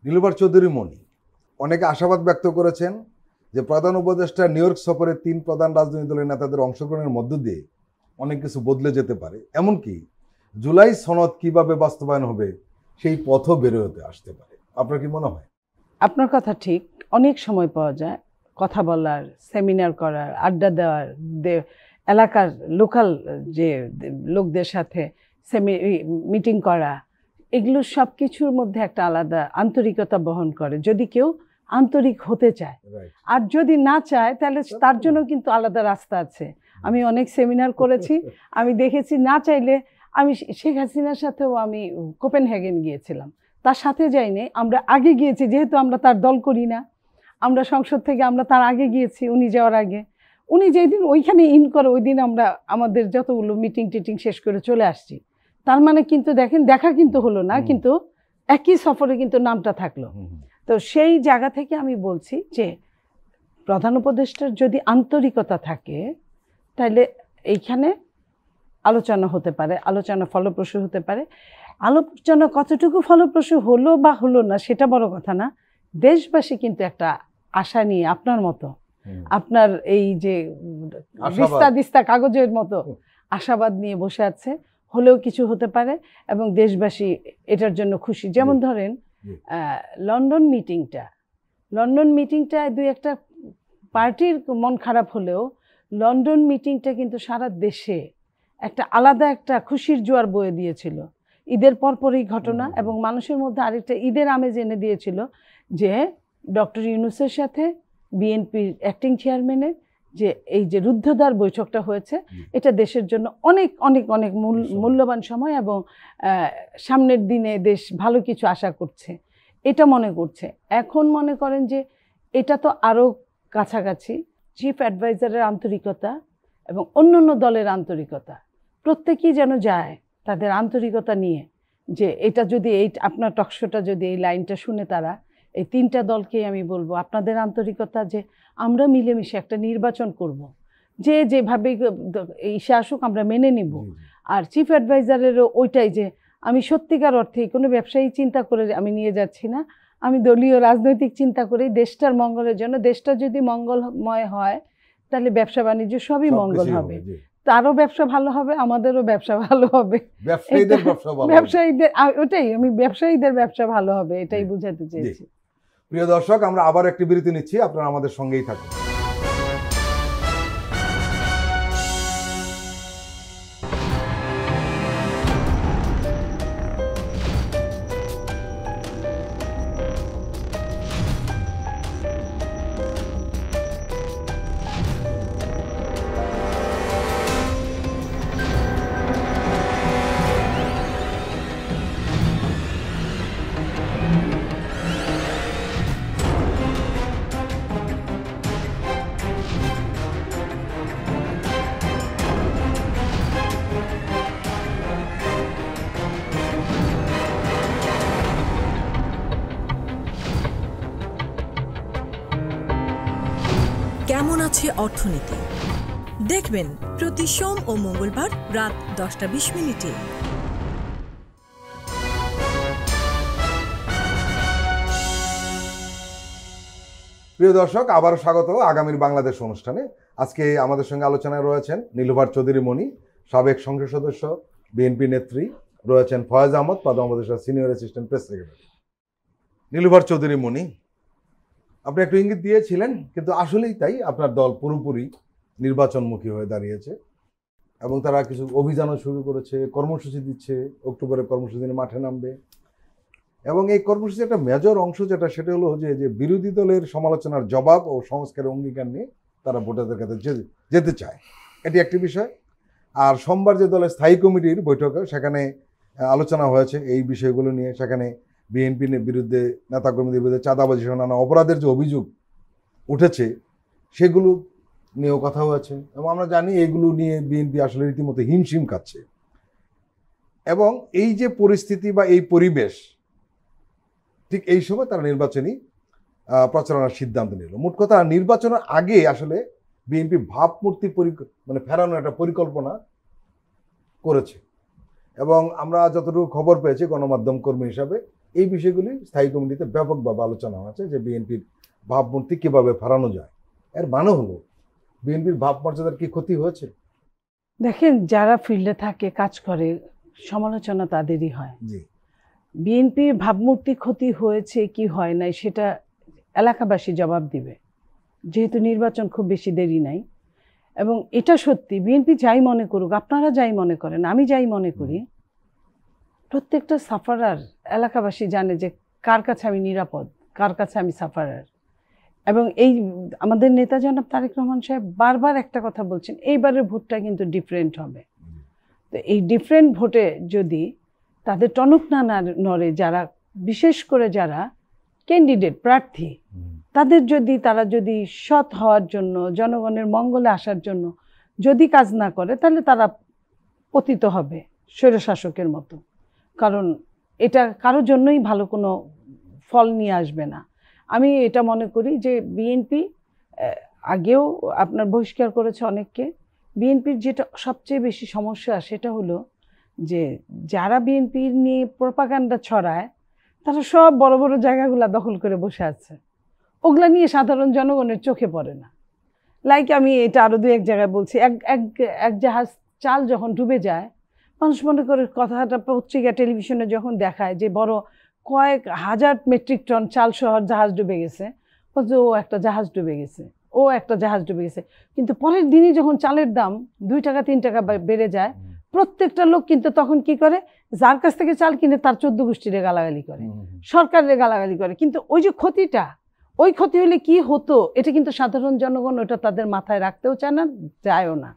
নীলুফার চৌধুরী মনি অনেকে আশাবাদ ব্যক্ত করেছেন যে প্রধান উপদেষ্টা নিউ ইয়র্ক সফরে 3 প্রধান রাজনৈতিক দলের নেতাদের অংশগ্রহণের মধ্য দিয়ে অনেক কিছু বদলে যেতে পারে, এমনকি জুলাই সনদ কিভাবে বাস্তবায়ন হবে সেই পথও বের হতে আসতে পারে। আপনার কি মনে হয়? আপনার কথা ঠিক, অনেক সময় পাওয়া যায় কথা বলার, সেমিনার করার, আড্ডা দেওয়ার, এলাকার লোকাল যে লোকদের সাথে মিটিং করা, এগুলো সব কিছুর মধ্যে একটা আলাদা আন্তরিকতা বহন করে, যদি কেউ আন্তরিক হতে চায়। আর যদি না চায় তাহলে তার জন্য কিন্তু আলাদা রাস্তা আছে। আমি অনেক সেমিনার করেছি, আমি দেখেছি না চাইলে, আমি শেখ হাসিনার সাথেও আমি কোপেনহেগেন গিয়েছিলাম, তার সাথে যাইনি, আমরা আগে গিয়েছি, যেহেতু আমরা তার দল করি না, আমরা সংসদ থেকে আমরা তার আগে গিয়েছি, উনি যাওয়ার আগে। উনি যেই দিন ওইখানে ইন করে ওই দিন আমরা আমাদের যতগুলো মিটিং টিটিং শেষ করে চলে আসছি। তার মানে কিন্তু দেখেন, দেখা কিন্তু হলো না, কিন্তু একই সফরে কিন্তু নামটা থাকলো। তো সেই জায়গা থেকে আমি বলছি যে প্রধান উপদেষ্টার যদি আন্তরিকতা থাকে তাহলে এইখানে আলোচনা হতে পারে, আলোচনা ফলপ্রসূ হতে পারে। আলোচনা কতটুকু ফলপ্রসূ হলো বা হলো না সেটা বড় কথা না, দেশবাসী কিন্তু একটা আশা নিয়ে আপনার মতো, আপনার এই যে দিস্তা দিস্তা কাগজের মতো আশাবাদ নিয়ে বসে আছে, হলেও কিছু হতে পারে এবং দেশবাসী এটার জন্য খুশি। যেমন ধরেন লন্ডন মিটিংটা দুই একটা পার্টির মন খারাপ হলেও লন্ডন মিটিংটা কিন্তু সারা দেশে একটা আলাদা একটা খুশির জোয়ার বয়ে দিয়েছিল। ঈদের পরপরই ঘটনা এবং মানুষের মধ্যে আরেকটা ঈদের আমেজ এনে দিয়েছিল যে ডক্টর ইউনূসের সাথে বিএনপির অ্যাক্টিং চেয়ারম্যানের যে এই যে রুদ্ধদ্বার বৈঠকটা হয়েছে, এটা দেশের জন্য অনেক অনেক অনেক মূল্যবান সময় এবং সামনের দিনে দেশ ভালো কিছু আশা করছে, এটা মনে করছে। এখন মনে করেন যে এটা তো আরও কাছাকাছি, চিফ অ্যাডভাইজারের আন্তরিকতা এবং অন্য দলের আন্তরিকতা, প্রত্যেকেই যেন যায় তাদের আন্তরিকতা নিয়ে, যে এটা যদি এই আপনার টকশোটা যদি এই লাইনটা শুনে তারা, এই তিনটা দলকেই আমি বলবো আপনাদের আন্তরিকতা যে আমরা মিলেমিশে একটা নির্বাচন করব, যে যেভাবে ইসে আসুক আমরা মেনে নিব। আর চিফ অ্যাডভাইজারেরও ওইটাই যে আমি সত্যিকার অর্থে কোনো ব্যবসায়ী চিন্তা করে আমি নিয়ে যাচ্ছি না, আমি দলীয় রাজনৈতিক চিন্তা করেই দেশটার মঙ্গলের জন্য, দেশটা যদি মঙ্গলময় হয় তাহলে ব্যবসা বাণিজ্য সবই মঙ্গল হবে, তারও ব্যবসা ভালো হবে, আমাদেরও ব্যবসা ভালো হবে, ব্যবসায়ীদের ওটাই আমি ব্যবসায়ীদের ব্যবসা ভালো হবে এটাই বুঝাতে চেয়েছি। প্রিয় দর্শক, আমরা আবার একটি বিরতি নিচ্ছি, আপনারা আমাদের সঙ্গেই থাকুন। কেমন আছে অর্থনীতি দেখবেন প্রতি সোম ও মঙ্গলবার রাত 10:20। প্রিয় দর্শক, আবারও স্বাগত আগামীর বাংলাদেশ অনুষ্ঠানে। আজকে আমাদের সঙ্গে আলোচনায় রয়েছেন নীলুফার চৌধুরী মণি, সাবেক সংসদ সদস্য, বিএনপি নেত্রী, রয়েছেন ফয়েজ আহমদ, প্রধান উপদেষ্টার senior assistant press secretary. Nilufar Chowdhury Moni, আপনি একটু ইঙ্গিত দিয়েছিলেন, কিন্তু আসলেই তাই, আপনার দল পুরোপুরি নির্বাচনমুখী হয়ে দাঁড়িয়েছে এবং তারা কিছু অভিযানও শুরু করেছে, কর্মসূচি দিচ্ছে, অক্টোবরে কর্মসূচি নিয়ে মাঠে নামবে। এবং এই কর্মসূচির একটা মেজর অংশ যেটা, সেটা হলো যে বিরোধী দলের সমালোচনার জবাব ও সংস্কারের অঙ্গীকার নিয়ে তারা ভোটারদের কাছে যেতে চায়, এটি একটি বিষয়। আর সোমবার যে দলের স্থায়ী কমিটির বৈঠকে সেখানে আলোচনা হয়েছে এই বিষয়গুলো নিয়ে, সেখানে বিএনপি বিরুদ্ধে, নেতাকর্মীদের বিরুদ্ধে চাঁদাবাজি সহ নানা অপরাধের যে অভিযোগ উঠেছে সেগুলো নিয়েও কথা হয়েছে এবং আমরা জানি এইগুলো নিয়ে বিএনপি আসলে রীতিমতো হিমশিম খাচ্ছে। এবং এই যে পরিস্থিতি বা এই পরিবেশ, ঠিক এই সময় তারা নির্বাচনী প্রচারণার সিদ্ধান্ত নিল। মোট কথা, নির্বাচনের আগে আসলে বিএনপি ভাবমূর্তি ফেরানোর একটা পরিকল্পনা করেছে এবং আমরা যতটুকু খবর পেয়েছি গণমাধ্যম কর্মী হিসাবে, এই বিষয়গুলি স্থায়ী কমিটিতে ব্যাপকভাবে আলোচনা হয়েছে যে বিএনপির ভাবমূর্তি কীভাবে ফেরানো যায়। এর মানে হলো বিএনপির ভাবমর্যাদার কি ক্ষতি হয়েছে? দেখেন, যারা ফিল্ডে থাকে, কাজ করে, সমালোচনা তাদেরই হয়। জি, বিএনপির ভাবমূর্তি ক্ষতি হয়েছে কি হয় নাই সেটা এলাকাবাসী জবাব দিবে, যেহেতু নির্বাচন খুব বেশি দেরি নাই। এবং এটা সত্যি, বিএনপি যাই মনে করুক, আপনারা যাই মনে করেন, আমি যাই মনে করি, প্রত্যেকটা সাফারার এলাকাবাসী জানে যে কার কাছে আমি নিরাপদ, কার কাছে আমি সাফারার। এবং এই আমাদের নেতা জনাব তারেক রহমান সাহেব বারবার একটা কথা বলছেন, এইবারের ভোটটা কিন্তু ডিফারেন্ট হবে। তো এই ডিফারেন্ট ভোটে যদি তাদের টনক না নড়ে, যারা বিশেষ করে যারা ক্যান্ডিডেট প্রার্থী, তারা যদি সৎ হওয়ার জন্য, জনগণের মঙ্গলে আসার জন্য যদি কাজ না করে, তাহলে তারা পতিত হবে স্বৈরশাসকের মতো। কারণ এটা কারোর জন্যই ভালো কোনো ফল নিয়ে আসবে না। আমি এটা মনে করি যে বিএনপি আগেও আপনার বহিষ্কার করেছে অনেককে। বিএনপির যেটা সবচেয়ে বেশি সমস্যা সেটা হলো যে যারা বিএনপি নিয়ে প্রপাগান্ডা ছড়ায় তারা সব বড় বড় জায়গাগুলো দখল করে বসে আছে, ওগুলা নিয়ে সাধারণ জনগণের চোখে পড়ে না। লাইক আমি এটা আরো দু এক জায়গায় বলছি, এক জাহাজ চাল যখন ডুবে যায়, মানুষ মনে করে কথাটা পত্রিকা টেলিভিশনে যখন দেখায় যে বড় কয়েক হাজার মেট্রিক টন চাল শহর জাহাজ ডুবে গেছে, বলছে ও একটা জাহাজ ডুবে গেছে, ও একটা জাহাজ ডুবে গেছে। কিন্তু পরের দিনই যখন চালের দাম 2 টাকা 3 টাকা বেড়ে যায়, প্রত্যেকটা লোক কিন্তু তখন কি করে, যার কাছ থেকে চাল কিনে তার 14 গোষ্ঠীরে গালাগালি করে, সরকারের গালাগালি করে। কিন্তু ওই যে ক্ষতিটা, ওই ক্ষতি হলে কি হতো এটা কিন্তু সাধারণ জনগণ ওটা তাদের মাথায় রাখতেও চায় না, যায়ও না,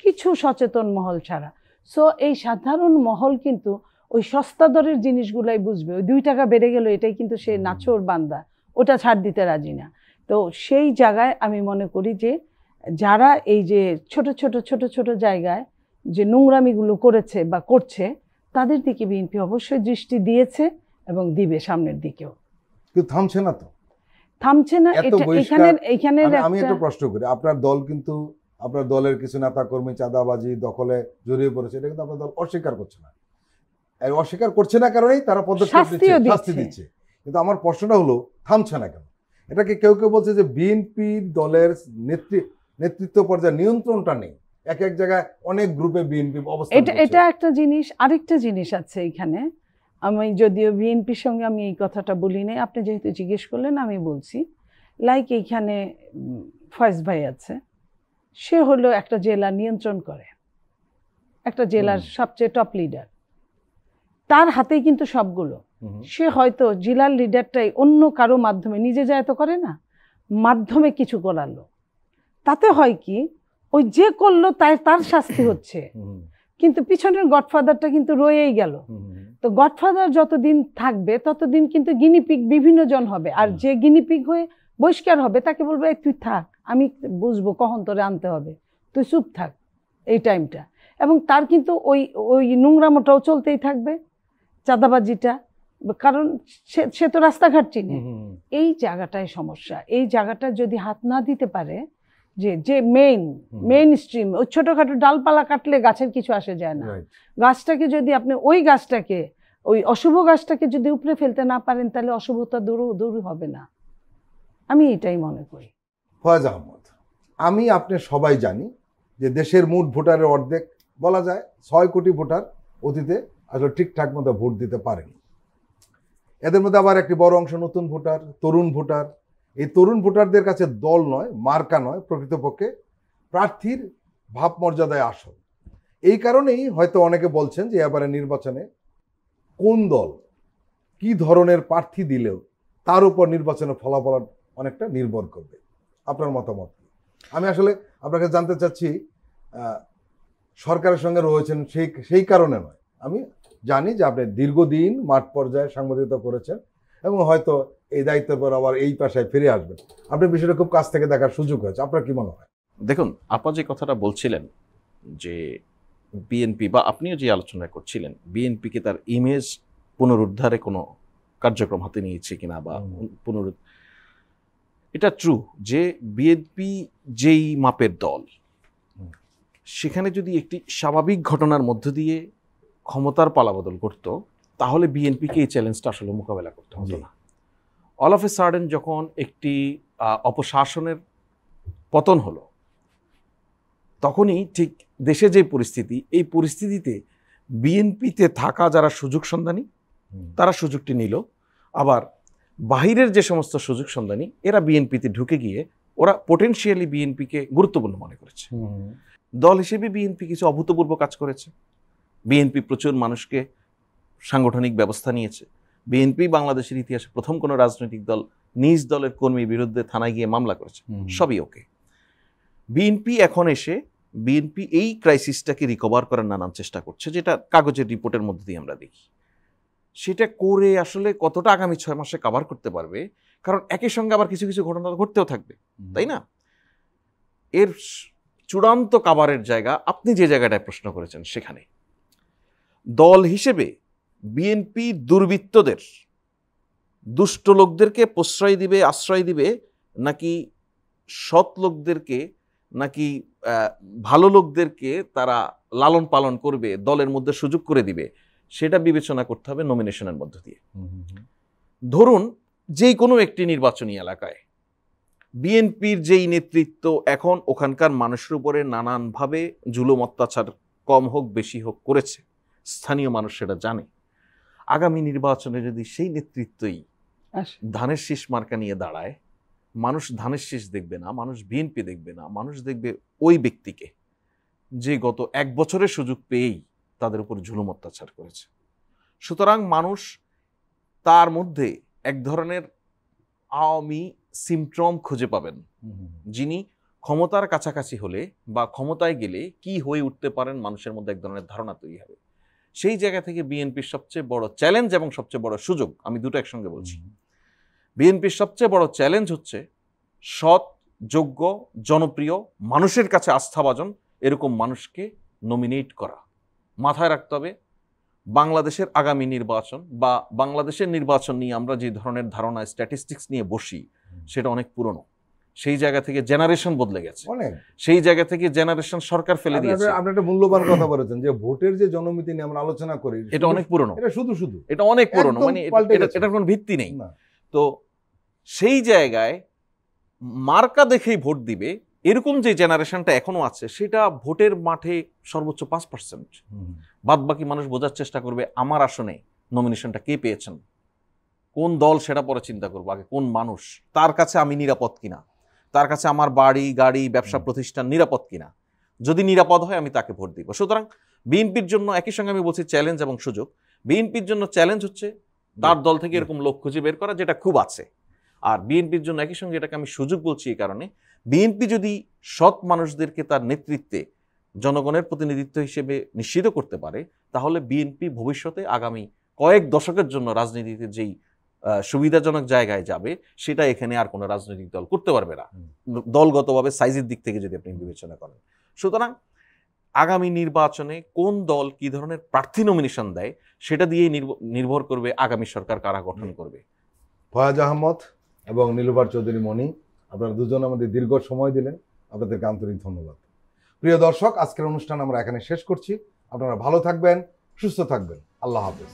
কিছু সচেতন মহল ছাড়া। সো এই সাধারণ মহল কিন্তু ওই সস্তা দরের জিনিসগুলাই বুঝবে। ওই 2 টাকা বেড়ে গেল এটাই কিন্তু সে নাছোর বান্দা, ওটা ছাড় দিতে রাজি না। তো সেই জায়গায় আমি মনে করি যে যারা এই যে ছোট ছোট জায়গায় যে নোংরামিগুলো করেছে বা করছে, তাদের দিকে বিএনপি অবশ্যই দৃষ্টি দিয়েছে এবং দিবে সামনের দিকেও। কিন্তু থামছে না তো, থামছে না। এখানে আমি একটা প্রশ্ন করি, আপনার দল কিন্তু, আপনার দলের কিছু নেতা কর্মী চাঁদাবাজি দখলে জড়িয়ে পড়েছে, এটা কিন্তু আপনার দল অস্বীকার করছে না। এই অস্বীকার করছে না কারণেই তারা পদক্ষেপ নিচ্ছে, শাস্তি দিচ্ছে। কিন্তু আমার প্রশ্নটা হলো থামছে না কেন? এটাকে কেউ কেউ বলছে যে বিএনপির দলের নেতৃত্ব পর্যায়ে নিয়ন্ত্রণটা নেই, এক জায়গায় অনেক গ্রুপে বিএনপি অবস্থান করছে। এটা একটা জিনিস। আরেকটা জিনিস আছে এখানে, আমি যদিও বিএনপির সঙ্গে আমি এই কথাটা বলি নাই, আপনি যেহেতু জিজ্ঞেস করলেন আমি বলছি। লাইক এইখানে ফয়েজ ভাই আছে, সে হলো একটা জেলা নিয়ন্ত্রণ করে, একটা জেলার সবচেয়ে টপ লিডার, তার হাতেই কিন্তু সবগুলো। সে হয়তো জেলার লিডারটাই অন্য কারো মাধ্যমে, নিজে যায় তো করে না, মাধ্যমে কিছু করালো, তাতে হয় কি ওই যে করলো তার শাস্তি হচ্ছে, কিন্তু পিছনের গডফাদারটা কিন্তু রয়েই গেল। তো গডফাদার যতদিন থাকবে ততদিন কিন্তু গিনিপিগ বিভিন্ন জন হবে, আর যে গিনিপিগ হয়ে বহিষ্কার হবে তাকে বলবে তুই থাক, আমি বুঝবো কখন তোরে আনতে হবে, তুই চুপ থাক এই টাইমটা। এবং তার কিন্তু ওই নোংরামোটাও চলতেই থাকবে, চাঁদাবাজিটা, কারণ সে তো রাস্তাঘাট চিনে। এই জায়গাটাই সমস্যা। এই জায়গাটা যদি হাত না দিতে পারে, যে মেইন স্ট্রিম, ওই ছোটখাটো ডালপালা কাটলে গাছের কিছু আসে যায় না, গাছটাকে যদি আপনি ওই গাছটাকে, ওই অশুভ গাছটাকে যদি উপরে ফেলতে না পারেন, তাহলে অশুভতা দূর হবে না। আমি এটাই মনে করি। ফয়েজ আহমদ, আমি আপনি সবাই জানি যে দেশের মোট ভোটারের অর্ধেক, বলা যায় 6 কোটি ভোটার অতীতে আসলে ঠিকঠাক মতো ভোট দিতে পারেনি। এদের মধ্যে আবার একটি বড় অংশ নতুন ভোটার, তরুণ ভোটার। এই তরুণ ভোটারদের কাছে দল নয়, মার্কা নয়, প্রকৃতপক্ষে প্রার্থীর ভাবমর্যাদায় আসল। এই কারণেই হয়তো অনেকে বলছেন যে এবারে নির্বাচনে কোন দল কি ধরনের প্রার্থী দিলেও তার উপর নির্বাচনের ফলাফল অনেকটা নির্ভর করবে। আপনার মতামত? আমি আসলে আপনাকে জানতে চাচ্ছি, সরকারের সঙ্গে রয়েছেন সেই কারণে নয়, আমি জানি যে আপনি দীর্ঘদিন মাঠ পর্যায়ে সাংবাদিকতা করেছেন এবং হয়তো এই দায়িত্বের পর আবার এই পেশায় ফিরে আসবেন, আপনি বিষয়টা খুব কাছ থেকে দেখার সুযোগ হয়েছে। আপনার কি মনে হয়? দেখুন, আপা যে কথাটা বলছিলেন যে বিএনপি, বা আপনিও যে আলোচনা করছিলেন, বিএনপিকে তার ইমেজ পুনরুদ্ধারে কোনো কার্যক্রম হাতে নিয়েছে কিনা বা এটা ট্রু যে বিএনপি যেই মাপের দল, সেখানে যদি একটি স্বাভাবিক ঘটনার মধ্য দিয়ে ক্ষমতার পালাবদল করত, তাহলে বিএনপিকে এই চ্যালেঞ্জটা আসলে মোকাবেলা করতে হতো না। অল অফ এ সাডেন যখন একটি অপশাসনের পতন হলো, তখনই ঠিক দেশে যে পরিস্থিতি, এই পরিস্থিতিতে বিএনপিতে থাকা যারা সুযোগ সন্ধানী তারা সুযোগটি নিল, আবার বাহিরের যে সমস্ত সুযোগ সন্ধানী এরা বিএনপিতে ঢুকে গিয়ে ওরা পোটেনশিয়ালি বিএনপিকে গুরুত্বপূর্ণ মনে করেছে। দল হিসেবে বিএনপি কিছু অভূতপূর্ব কাজ করেছে। বিএনপি প্রচুর মানুষকে সাংগঠনিক ব্যবস্থা নিয়েছে। বিএনপি বাংলাদেশের ইতিহাসে প্রথম কোনো রাজনৈতিক দল নিজ দলের কর্মীর বিরুদ্ধে থানায় গিয়ে মামলা করেছে, সবই ওকে। বিএনপি এখন এসে বিএনপি এই ক্রাইসিসটাকে রিকভার করার নানান চেষ্টা করছে, যেটা কাগজের রিপোর্টের মধ্যে দিয়ে আমরা দেখি। সেটা করে আসলে কতটা আগামী 6 মাসে কভার করতে পারবে, কারণ একই সঙ্গে আবার কিছু কিছু ঘটনা ঘটতেও থাকবে, তাই না? এর চূড়ান্ত কাভারের জায়গা আপনি যে জায়গাটায় প্রশ্ন করেছেন সেখানে দল হিসেবে বিএনপি দুর্বৃত্তদের, দুষ্ট লোকদেরকে প্রশ্রয় দিবে, আশ্রয় দিবে, নাকি সৎ লোকদেরকে, নাকি ভালো লোকদেরকে তারা লালন পালন করবে, দলের মধ্যে সুযোগ করে দিবে, সেটা বিবেচনা করতে হবে নমিনেশনের মধ্য দিয়ে। ধরুন যে কোনো একটি নির্বাচনী এলাকায় বিএনপির যেই নেতৃত্ব এখন ওখানকার মানুষের উপরে নানানভাবে জুলুম অত্যাচার কম হোক বেশি হোক করেছে, স্থানীয় মানুষ সেটা জানে। আগামী নির্বাচনে যদি সেই নেতৃত্বই ধানের শীষ মার্কা নিয়ে দাঁড়ায়, মানুষ ধানের শীষ দেখবে না, মানুষ বিএনপি দেখবে না, মানুষ দেখবে ওই ব্যক্তিকে যে গত 1 বছরের সুযোগ পেয়েই তাদের উপর জুলুম অত্যাচার করেছে। সুতরাং মানুষ তার মধ্যে এক ধরনের আওয়ামী সিমট্রম খুঁজে পাবেন, যিনি ক্ষমতার কাছাকাছি হলে বা ক্ষমতায় গেলে কি হয়ে উঠতে পারেন, মানুষের মধ্যে এক ধরনের ধারণা তৈরি হবে। সেই জায়গা থেকে বিএনপির সবচেয়ে বড় চ্যালেঞ্জ এবং সবচেয়ে বড় সুযোগ, আমি দুটো একসঙ্গে বলছি। বিএনপির সবচেয়ে বড় চ্যালেঞ্জ হচ্ছে সৎ, যোগ্য, জনপ্রিয়, মানুষের কাছে আস্থাভাজন এরকম মানুষকে নমিনেট করা। মাথায় রাখতে হবে বাংলাদেশের আগামী নির্বাচন বা বাংলাদেশের নির্বাচন নিয়ে আমরা যে ধরনের ধারণা স্ট্যাটিস্টিক্স নিয়ে বসি সেটা অনেক পুরনো। সেই জায়গা থেকে জেনারেশন বদলে গেছে, সেই জায়গা থেকে জেনারেশন সরকার ফেলে দিয়েছে। আপনি একটা মূল্যবান কথা বলেছেন যে ভোটের যে জনমিতি নিয়ে আমরা আলোচনা করি, এটা অনেক পুরনো, এটা অনেক পুরনো, মানে এটার কোনো ভিত্তি নেই। তো সেই জায়গায় মার্কা দেখেই ভোট দিবে এরকম যে জেনারেশনটা এখনো আছে, সেটা ভোটের মাঠে সর্বোচ্চ 5%। বাদ বাকি মানুষ বোঝার চেষ্টা করবে আমার আসনে নমিনেশনটা কে পেয়েছেন, কোন দল, সেটা পরে চিন্তা করবো। আগে কোন মানুষ, তার কাছে আমি নিরাপদ কিনা, তার কাছে আমার বাড়ি গাড়ি ব্যবসা প্রতিষ্ঠান নিরাপদ কিনা। যদি নিরাপদ হয় আমি তাকে ভোট দিব। সুতরাং বিএনপির জন্য একই সঙ্গে আমি বলছি চ্যালেঞ্জ এবং সুযোগ। বিএনপির জন্য চ্যালেঞ্জ হচ্ছে তার দল থেকে এরকম লোক খুঁজে বের করা, যেটা খুব আছে। আর বিএনপির জন্য একই সঙ্গে এটাকে আমি সুযোগ বলছি এই কারণে, বিএনপি যদি সৎ মানুষদেরকে তার নেতৃত্বে জনগণের প্রতিনিধিত্ব হিসেবে নিশ্চিত করতে পারে, তাহলে বিএনপি ভবিষ্যতে আগামী কয়েক দশকের জন্য রাজনীতিতে যেই সুবিধাজনক জায়গায় যাবে, সেটা এখানে আর কোনো রাজনৈতিক দল করতে পারবে না, দলগতভাবে সাইজের দিক থেকে যদি আপনি বিবেচনা করেন। সুতরাং আগামী নির্বাচনে কোন দল কি ধরনের প্রার্থী নমিনেশন দেয়, সেটা দিয়েই নির্ভর করবে আগামী সরকার কারা গঠন করবে। ফয়াজ আহমদ এবং নীলুফার চৌধুরী মনি, আপনারা দুজন আমাদের দীর্ঘ সময় দিলেন, আপনাদেরকে আন্তরিক ধন্যবাদ। প্রিয় দর্শক, আজকের অনুষ্ঠান আমরা এখানে শেষ করছি। আপনারা ভালো থাকবেন, সুস্থ থাকবেন। আল্লাহ হাফেজ।